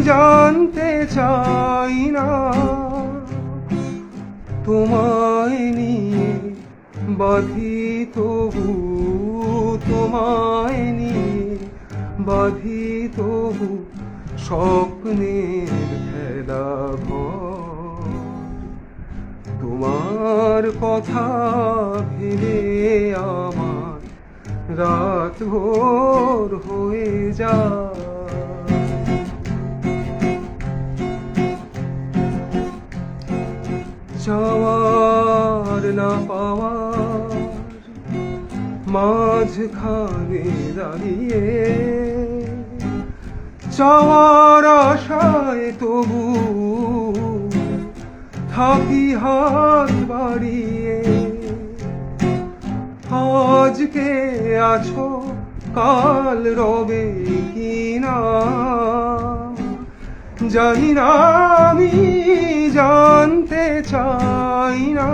জানতে চাই না, তোমায় নিয়ে বাঁধি তবু, তোমায় নিয়ে বাঁধি তবু স্বপ্নের খেলা ঘর, তোমার কথা ভেবে আমার রাত ভোর হয়ে যায়। চাওয়ার না পাওয়ার মাঝখানে দাঁড়িয়ে, চাওয়ার আশায় তবু থাকি হাত বাড়িয়ে, আজকে আছো কাল রবে কিনা জানি না, আমি জানতে চাই না,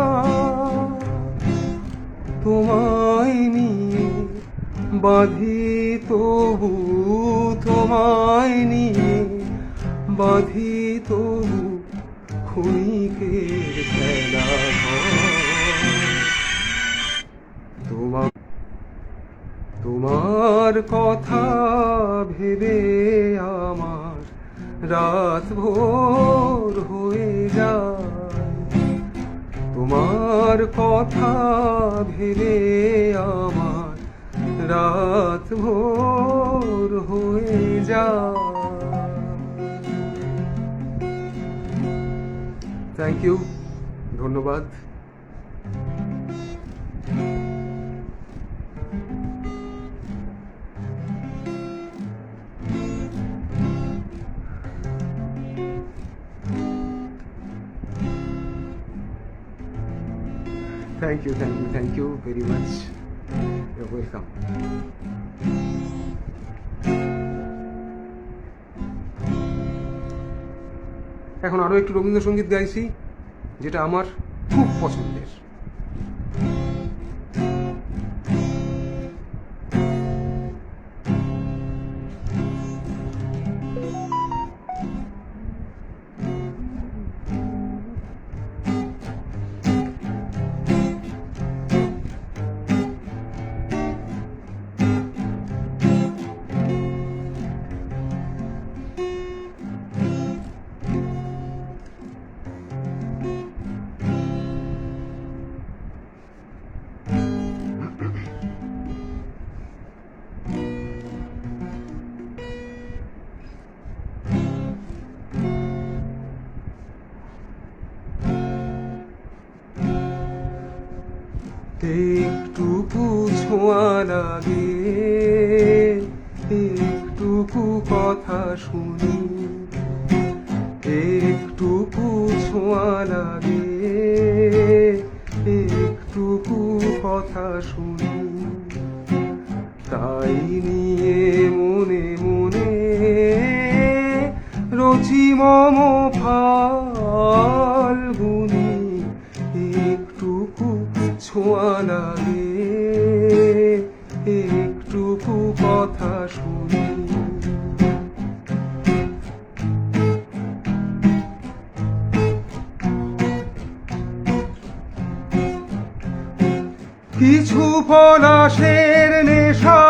তোমায় নিয়ে বাঁধি তবু, তোমায় নিয়ে বাঁধি তবু ক্ষণিকের খেলা তোমার কথা ভেবে আমার রাত ভোর হয়ে যায়, তোমার কথা ভেবে আমার রাত ভোর হয়ে যায়। থ্যাংক ইউ, ধন্যবাদ। Thank you very much. You're welcome. এখন আরো একটু রবীন্দ্রসঙ্গীত গাইছি, যেটা আমার খুব পছন্দের। একটুকু ছোঁয়া লাগে, একটুকু কথা শুনি, একটুকু ছোঁয়া লাগে, একটুকু কথা শুনি, তাই নিয়ে মনে মনে রচি মম ফাল্গুনি। একটুকু ছোঁয়া লাগে, একটুকু কথা শুনি, কিছু পলাশের নেশা,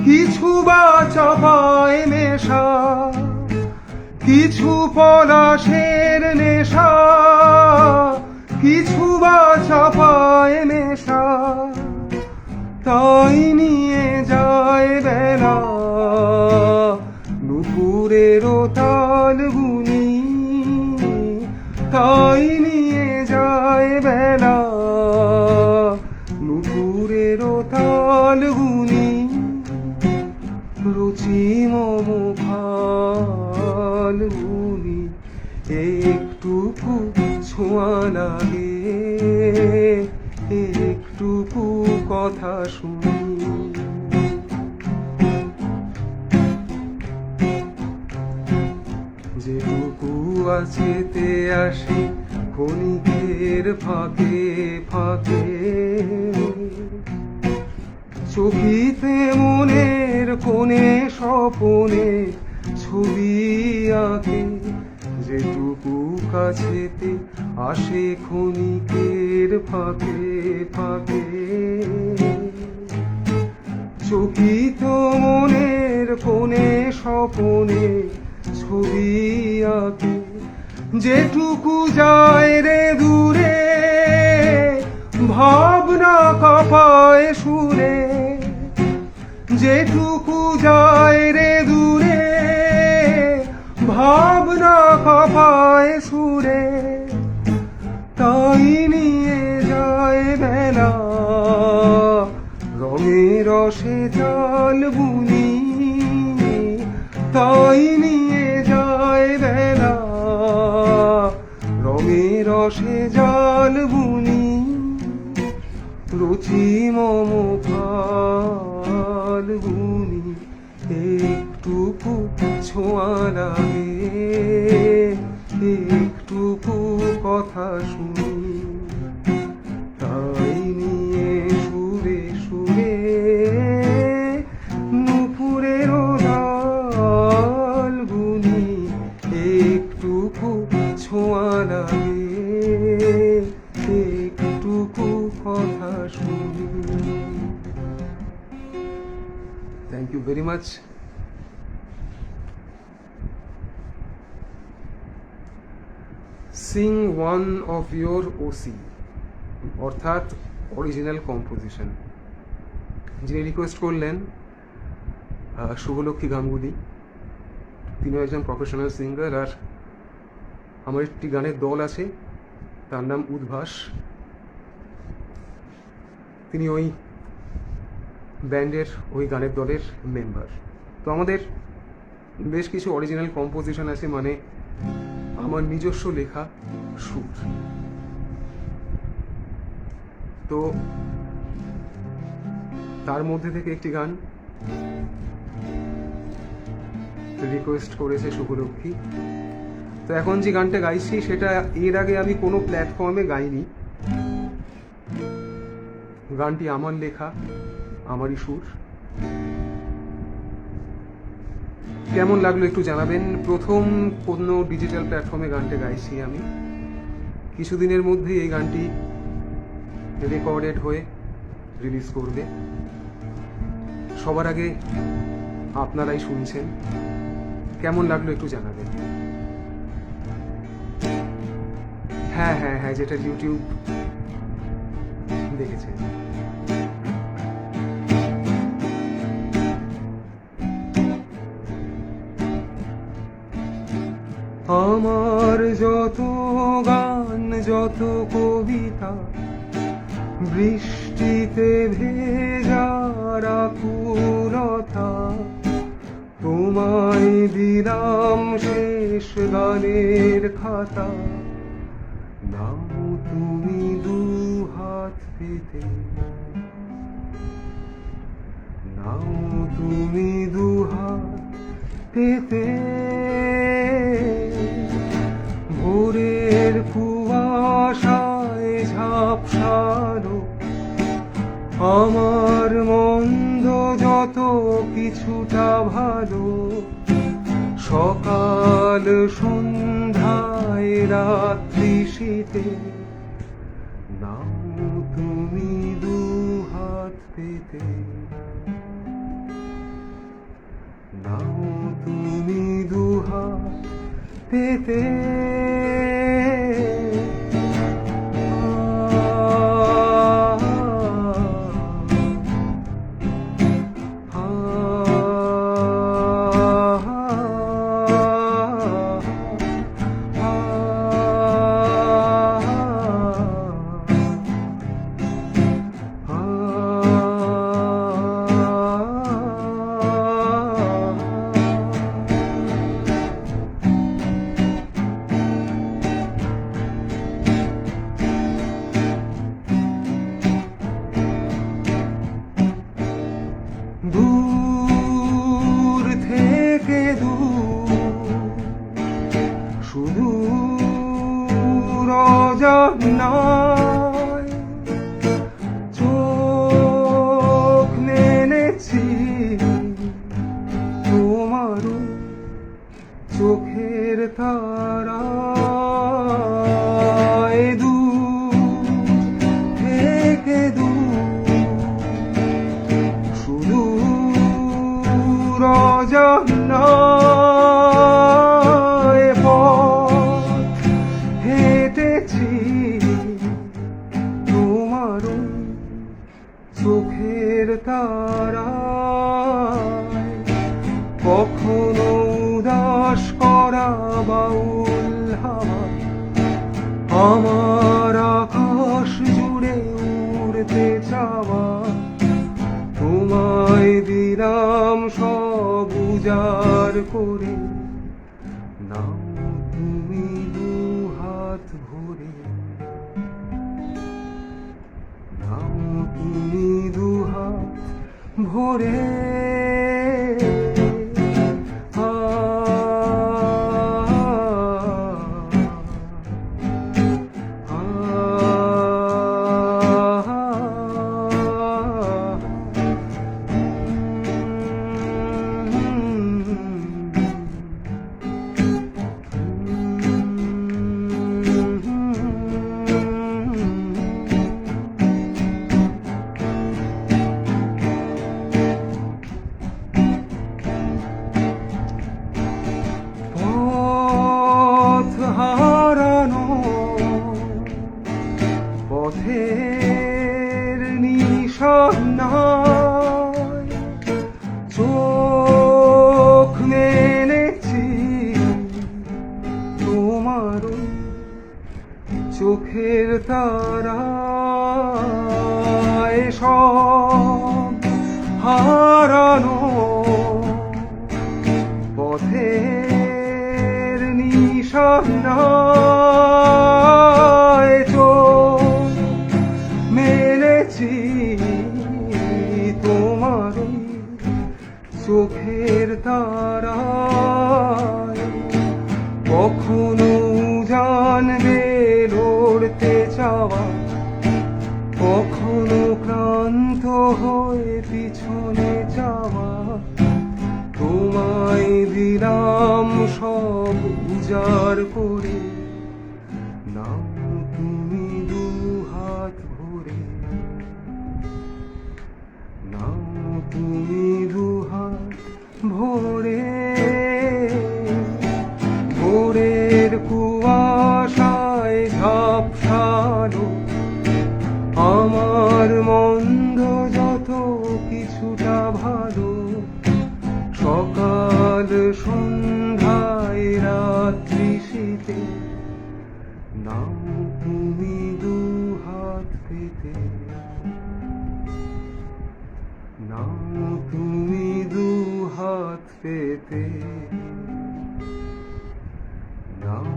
কিছু বা চাপায় মেশা, কিছু পলাশের নেশা, কিছু বা চাপায় মেশা, তাই নিয়ে যায় বেলা নুপুরেরও তাল গুনি, তাই নিয়ে যায় বেলা নুপুরেরও তাল গুনি, রুচি মম ফাল্গুনি। একটুকু ছোঁয়া লাগে, একটুকু কথা শুনি, যেটুকু আছেতে আসে ক্ষণিকের ফাঁকে ফাঁকে, চোখিতে মনের কোণে স্বপনে ছবি আঁকে, যেটুকু কাছেতে আসে ক্ষণিকের ফাঁকে ফাঁকে, চকিত মনের কোণে স্বপনে ছবি আঁকে, যেটুকু যায় রে দূরে ভাবনা কাঁপায় সুরে, যেটুকু যায় রে দূরে ভাবনা কাঁপায় সুরে, তাই নিয়ে যায় বেলা রঙে রসে চাল বুনি, তাই নিয়ে যায় বেলা রঙে রসে জাল বুনি, রুচি মম ফাল্গুনি। একটুকু ছোঁয়া লাগে, একটুকু কথা শুনি, তাই নিয়ে সুরে সুরে নুপুরের ডাল বুনি, একটুকু ছোঁয়া লাগে, একটুকু কথা শুনি। Thank you very much. Sing one of your OC অর্থাৎ অরিজিনাল কম্পোজিশন। যিনি রিকোয়েস্ট করলেন শুভলক্ষ্মী গাঙ্গুলি, তিনি একজন প্রফেশনাল সিঙ্গার, আর আমার একটি গানের দল আছে, তার নাম উদ্ভাস। তিনি ওই ব্যান্ডের, ওই গানের দলের মেম্বার। তো আমাদের বেশ কিছু অরিজিনাল কম্পোজিশন আছে, মানে আমার নিজস্ব লেখা সুর। তো তার মধ্যে থেকে একটি গান রিকোয়েস্ট করেছে শুভলক্ষ্মী। তো এখন যে গানটা গাইছি সেটা এর আগে আমি কোনো প্ল্যাটফর্মে গাইনি। গানটি আমার লেখা, আমারই সুর। কেমন লাগলো একটু জানাবেন। প্রথম কোনো ডিজিটাল প্ল্যাটফর্মে গানটা গাইছি আমি। কিছুদিনের মধ্যেই এই গানটি রেকর্ডেড হয়ে রিলিজ করবে। সবার আগে আপনারাই শুনছেন। কেমন লাগলো একটু জানাবেন। হ্যাঁ হ্যাঁ হ্যাঁ, যেটা ইউটিউব দেখেছেন। আমার যত গান, যত কবিতা, বৃষ্টিতে ভেজার আকুলতা, তোমায় দিলাম শেষ গানের খাতা, নাও তুমি দু হাত পেতে, নাও তুমি দু হাত পেতে, ভোরের কুয়াশায় ঝাপসানো আমার মন্দ যত কিছুটা ভালো, সকাল সন্ধ্যায় রাত্রি শীতে, নাও তুমি দু হাত পেতে, নাও তুমি দু হাত পেতে। দূর থেকে দূর, শুধু রজনায় চোখ মেলেছি তোমার চোখের তারায়, দূর থেকে দূর, শুধু রজনায় পথ হেঁটেছি তোমার চোখের তারায়, কখনো উদাস করা বাউল হাওয়া আমার আকাশ জুড়ে উড়তে চাওয়া, তোমায় দিলাম সব উজাড় করে, নাও তুমি দু হাত ভরে, নাও তুমি দু হাত ভরে। চোখের তারায় সব হারানো পথের নিশানায় চোখ মেলেছি তোমার চোখের তারায়। কখনো জানবে লড়তে চাওয়া, কখনো ক্লান্ত হয়ে পিছনে যাওয়া, তোমায় দিলাম সব উজাড় করে, নাও তুমি দু হাত ভরে, নাও তুমি দু হাত ভরে। ভোরের কুয়াশায় ঝাপসালো আমার মন্দ যত কিছুটা ভালো, সকাল সন্ধ্যায় রাত্রি শীতে, নাও তুমি দু হাত পেতে, নাও তুমি দু হাত পেতে, নাও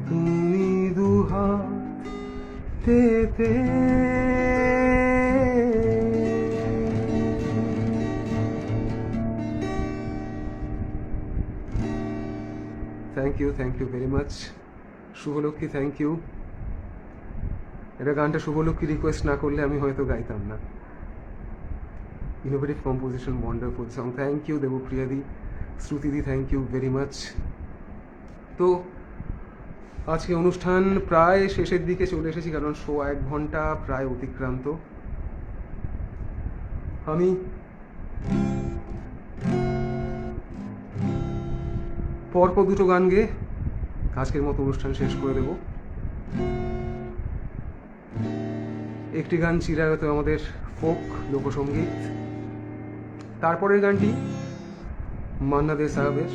তুমি দু হাত পেতে। Thank you very much Subhalakshmi, thank you. এটা গানটা শুভলক্ষ্মী রিকোয়েস্ট না করলে আমি হয়তো গাইতাম না। Innovative composition, wonderful song, thank you দেবপ্রিয়াদি, শ্রুতিদি, থ্যাংক ইউ ভেরি মাচ। তো আজকে অনুষ্ঠান প্রায় শেষের দিকে চলে এসেছি, কারণ শো 1 ঘন্টা প্রায় অতিক্রান্ত। আমি পরপর দুটো গান গেয়ে আজকের মতো অনুষ্ঠান শেষ করে দেব। একটি গান চিরায়ত আমাদের ফোক লোকসঙ্গীত, তারপরের গানটি মান্না দে সাহেবের,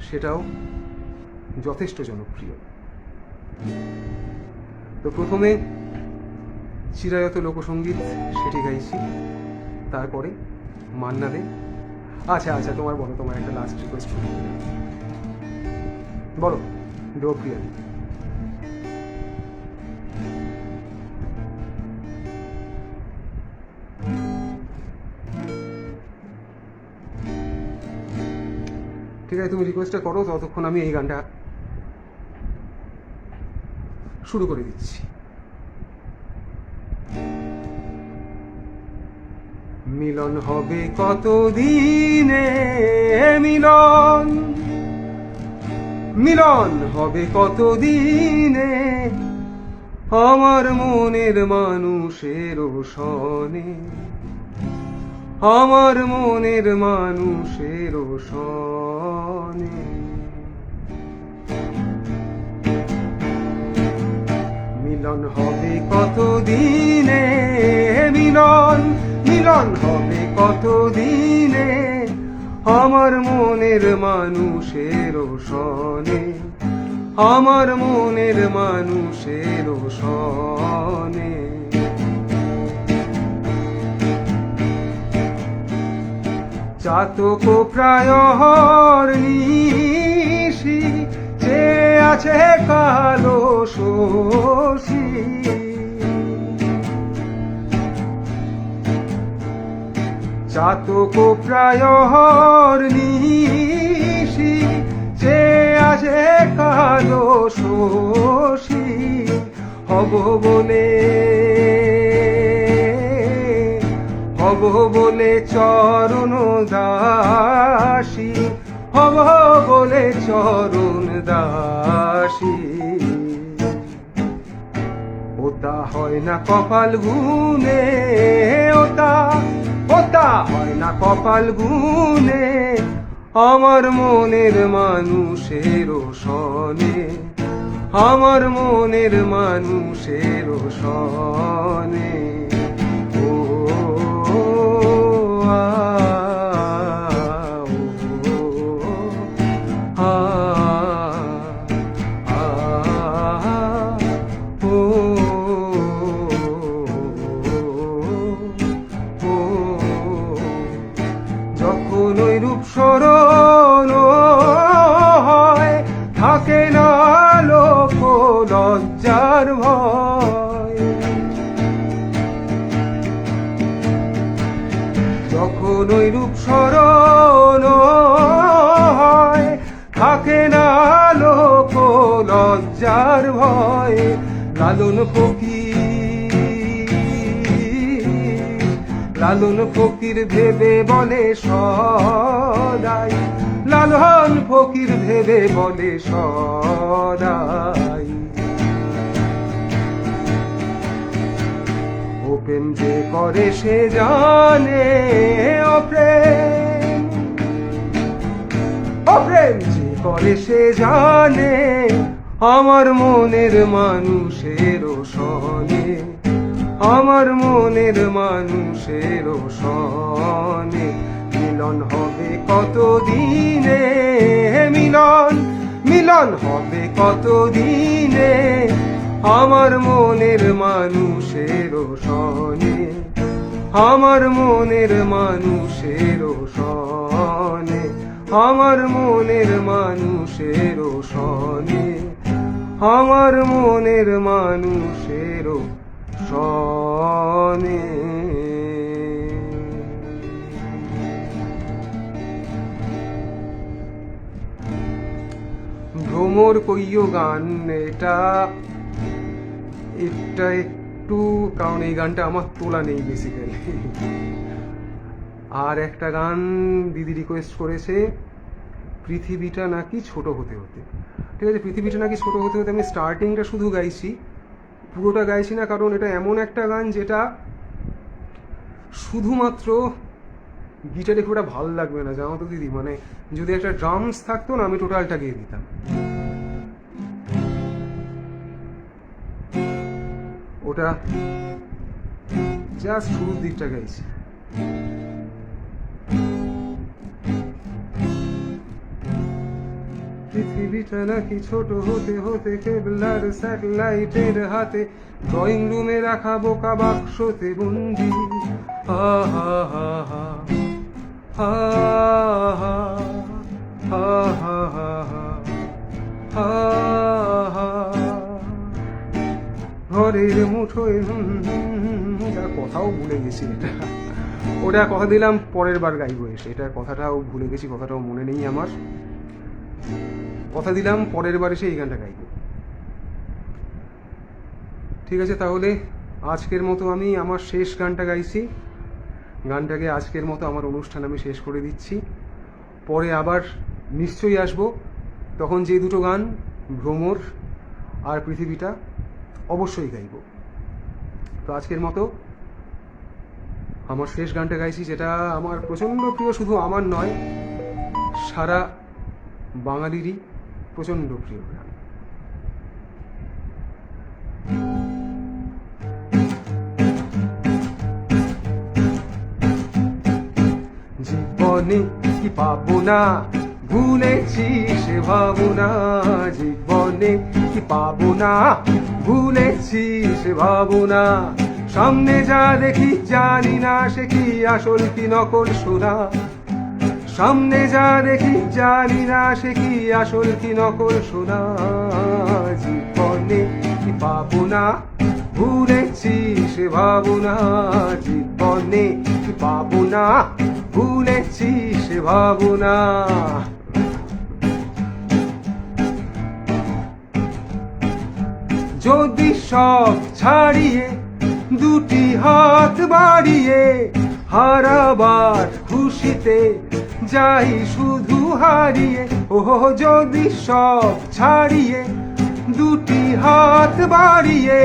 সেটাও যথেষ্ট জনপ্রিয়। তো প্রথমে চিরায়ত লোকসঙ্গীত সেটি গাইছি, তারপরে মান্না দে। আচ্ছা তোমার বলো, তোমার একটা লাস্ট রিকোয়েস্ট বলো দেবপ্রিয়া। ঠিক আছে, তুমি রিকোয়েস্টটা করো, ততক্ষণ আমি এই গানটা শুরু করে দিচ্ছি। মিলন হবে কতদিনে, মিলন মিলন হবে কতদিনে, আমার মনের মানুষের সনে, আমার মনের মানুষের সনে। মিলন হবে কতদিনে, মিলন মিলন হবে কতদিনে, আমার মনের মানুষের সনে, আমার মনের মানুষের সনে। চাতক প্রায় নিশি, চেয়ে আছে কালো শশী, চাতক প্রায় নিশি, চেয়ে আছে কালো শশী, হব বলে হব বলে চরণ দাসী, হব বলে চরণ দাসী। ওটা হয় না কপাল গুনে, ওটা হয় না কপাল গুনে, আমার মনের মানুষের সনে, আমার মনের মানুষের সনে। লজ্জার ভয়। যখন ওই রূপ স্মরণ হয়, থাকে না লোক লজ্জার ভয়। লালন ফকির ভেবে বলে সদাই, লালন ফকির ভেবে বলে সদাই। ও প্রেম যে করে সে জানে, ও প্রেম যে করে সে জানে, আমার মনের মানুষের সনে, আমার মনের মানুষের সনে। মিলন হবে কত দিনে, মিলন হবে কত দিনে, আমার মনের মানুষের সনে, আমার মনের মানুষের সনে, আমার মনের মানুষের সনে, আমার মনের মানুষের সনে। ভ্রমর কইও গান, এটা একটু, কারণ এই গানটা আমার তোলা নেই বেসিক্যালি। আর একটা গান দিদি রিকোয়েস্ট করেছে, পৃথিবীটা নাকি ছোট হতে হতে। ঠিক আছে, পৃথিবীটা নাকি ছোট হতে হতে আমি স্টার্টিংটা শুধু গাইছি, পুরোটা গাইছি না, কারণ এটা এমন একটা গান যেটা শুধুমাত্র গিটারে খুব একটা ভালো লাগবে না, জানো তো দিদি। মানে যদি একটা ড্রামস থাকতো না, আমি টোটালটা গিয়ে দিতাম। ওটা জাস্ট শুরুর দিকটা গাইছি। পৃথিবীটা নাকি ছোট হতে হতে কেবলার স্যাটেলাইটের হাতে, ড্রয়িং রুমে রাখা বোকা বাক্সতে বন্দি। হা হা হা হা হা হা হা হা হা হা। ঘরের মুঠোয় কথাও ভুলে গেছি, এটা ওটা কথা দিলাম পরের বার গাইবো এসে। এটার কথাটাও ভুলে গেছি, কথাটাও মনে নেই আমার। কথা দিলাম পরের বার এসে এই গানটা গাইবো। ঠিক আছে, তাহলে আজকের মতো আমি আমার শেষ গানটা গাইছি। গানটাকে আজকের মতো আমার অনুষ্ঠান আমি শেষ করে দিচ্ছি। পরে আবার নিশ্চয়ই আসবো, তখন যে দুটো গান, ভ্রমর আর পৃথিবীটা, অবশ্যই গাইব। তো আজকের মতো আমার শেষ গানটা গাইছি, যেটা আমার প্রচণ্ড প্রিয়, শুধু আমার নয়, সারা বাঙালিরই প্রচণ্ড প্রিয় গান। জীবনে কি পাবো না, ভুলেছি সে ভাবনা। জীবনে কি পাবো না, ভুলেছি সে ভাবনা। সামনে যা দেখি জানি না সে কি আসল কি নকল শোনা। সামনে যা দেখি জানি না সে কি আসল কি নকল শোনা। জীবনে কি পাবো না, ভুলেছি সে ভাবনা। জীবনে কি পাবো না, ভুলেছি সে ভাবনা। যদি সব ছাড়িয়ে দুটি হাত বাড়িয়ে হারাবার খুশিতে যাই শুধু হারিয়ে। ওহো, যদি সব ছাড়িয়ে দুটি হাত বাড়িয়ে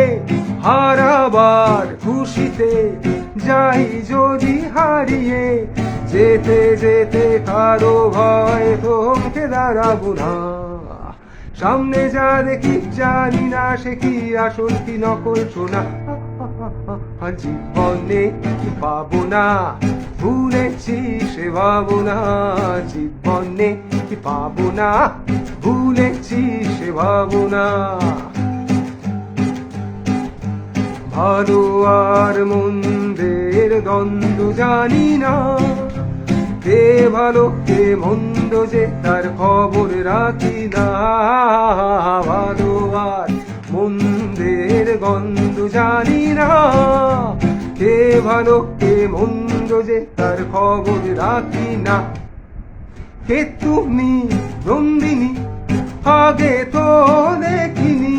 হারাবার খুশিতে যাই যদি হারিয়ে। যেতে যেতে কারো ভয় থমকে দাঁড়াবো না। সামনে যা দেখি জানি না সে কি আসল কি নকল শোনা। জীবনে কি পাবো না, ভুলেছি সে ভাবনা। জীবনে কি পাবো না, ভুলেছি সে ভাবনা। ভালো আর মন্দের দ্বন্দ্ব জানি না, কে ভালো কে মন্দ যে তার খবর রাখি না। ভালো আর মন্দের গন্ধ জানি না, কে ভালো কে মন্দ যে তার খবর রাখি না। কে তুমি নন্দিনী, আগে তো দেখিনি,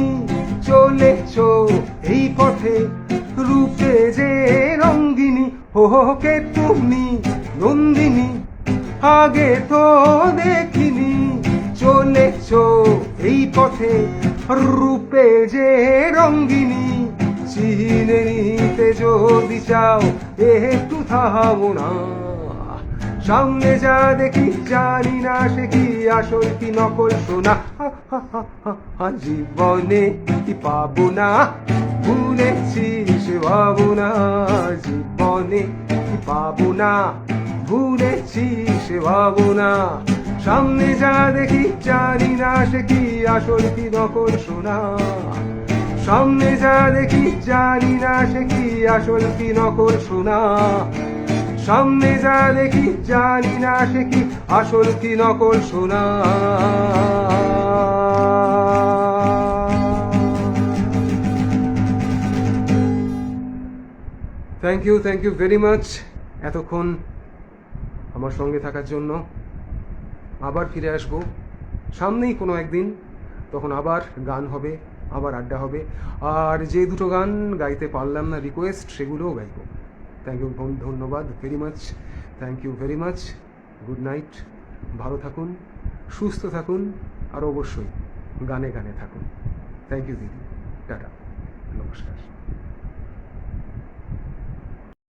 চলেছো এই পথে রূপে যে রঙ্গিনী। হো কে তুমি নন্দিনী, আগে তো দেখিনি, চলেছো এই পথে রূপে যে রঙ্গিনী। চিনে নিতে যদি চাও একটু থামো না, সামনে যা দেখি জানি না সে কি আসল কি নকল সোনা। জীবনে কি পাবো না, ভুলেছি সে ভাবনা। জীবনে কি পাবো না, ভুলেছি সে ভাবনা। সামনে যা দেখি জানি না সে কি আসল কি নকল সোনা। সামনে যা দেখি জানি না সে কি আসল কি নকল সোনা। সামনে যা দেখি জানি না সে কি আসল কি নকল সোনা। থ্যাংক ইউ ভেরি মাচ এতক্ষণ আমার সঙ্গে থাকার জন্য। আবার ফিরে আসবো সামনেই কোনো একদিন, তখন আবার গান হবে, আবার আড্ডা হবে। আর যে দুটো গান গাইতে পারলাম না রিকোয়েস্ট, সেগুলোও গাইবো। থ্যাংক ইউ, ধন্যবাদ very much, thank you very much. Good night, ভালো থাকুন, সুস্থ থাকুন, আর অবশ্যই গানে গানে থাকুন। থ্যাংক ইউ দিদি, টাটা, নমস্কার।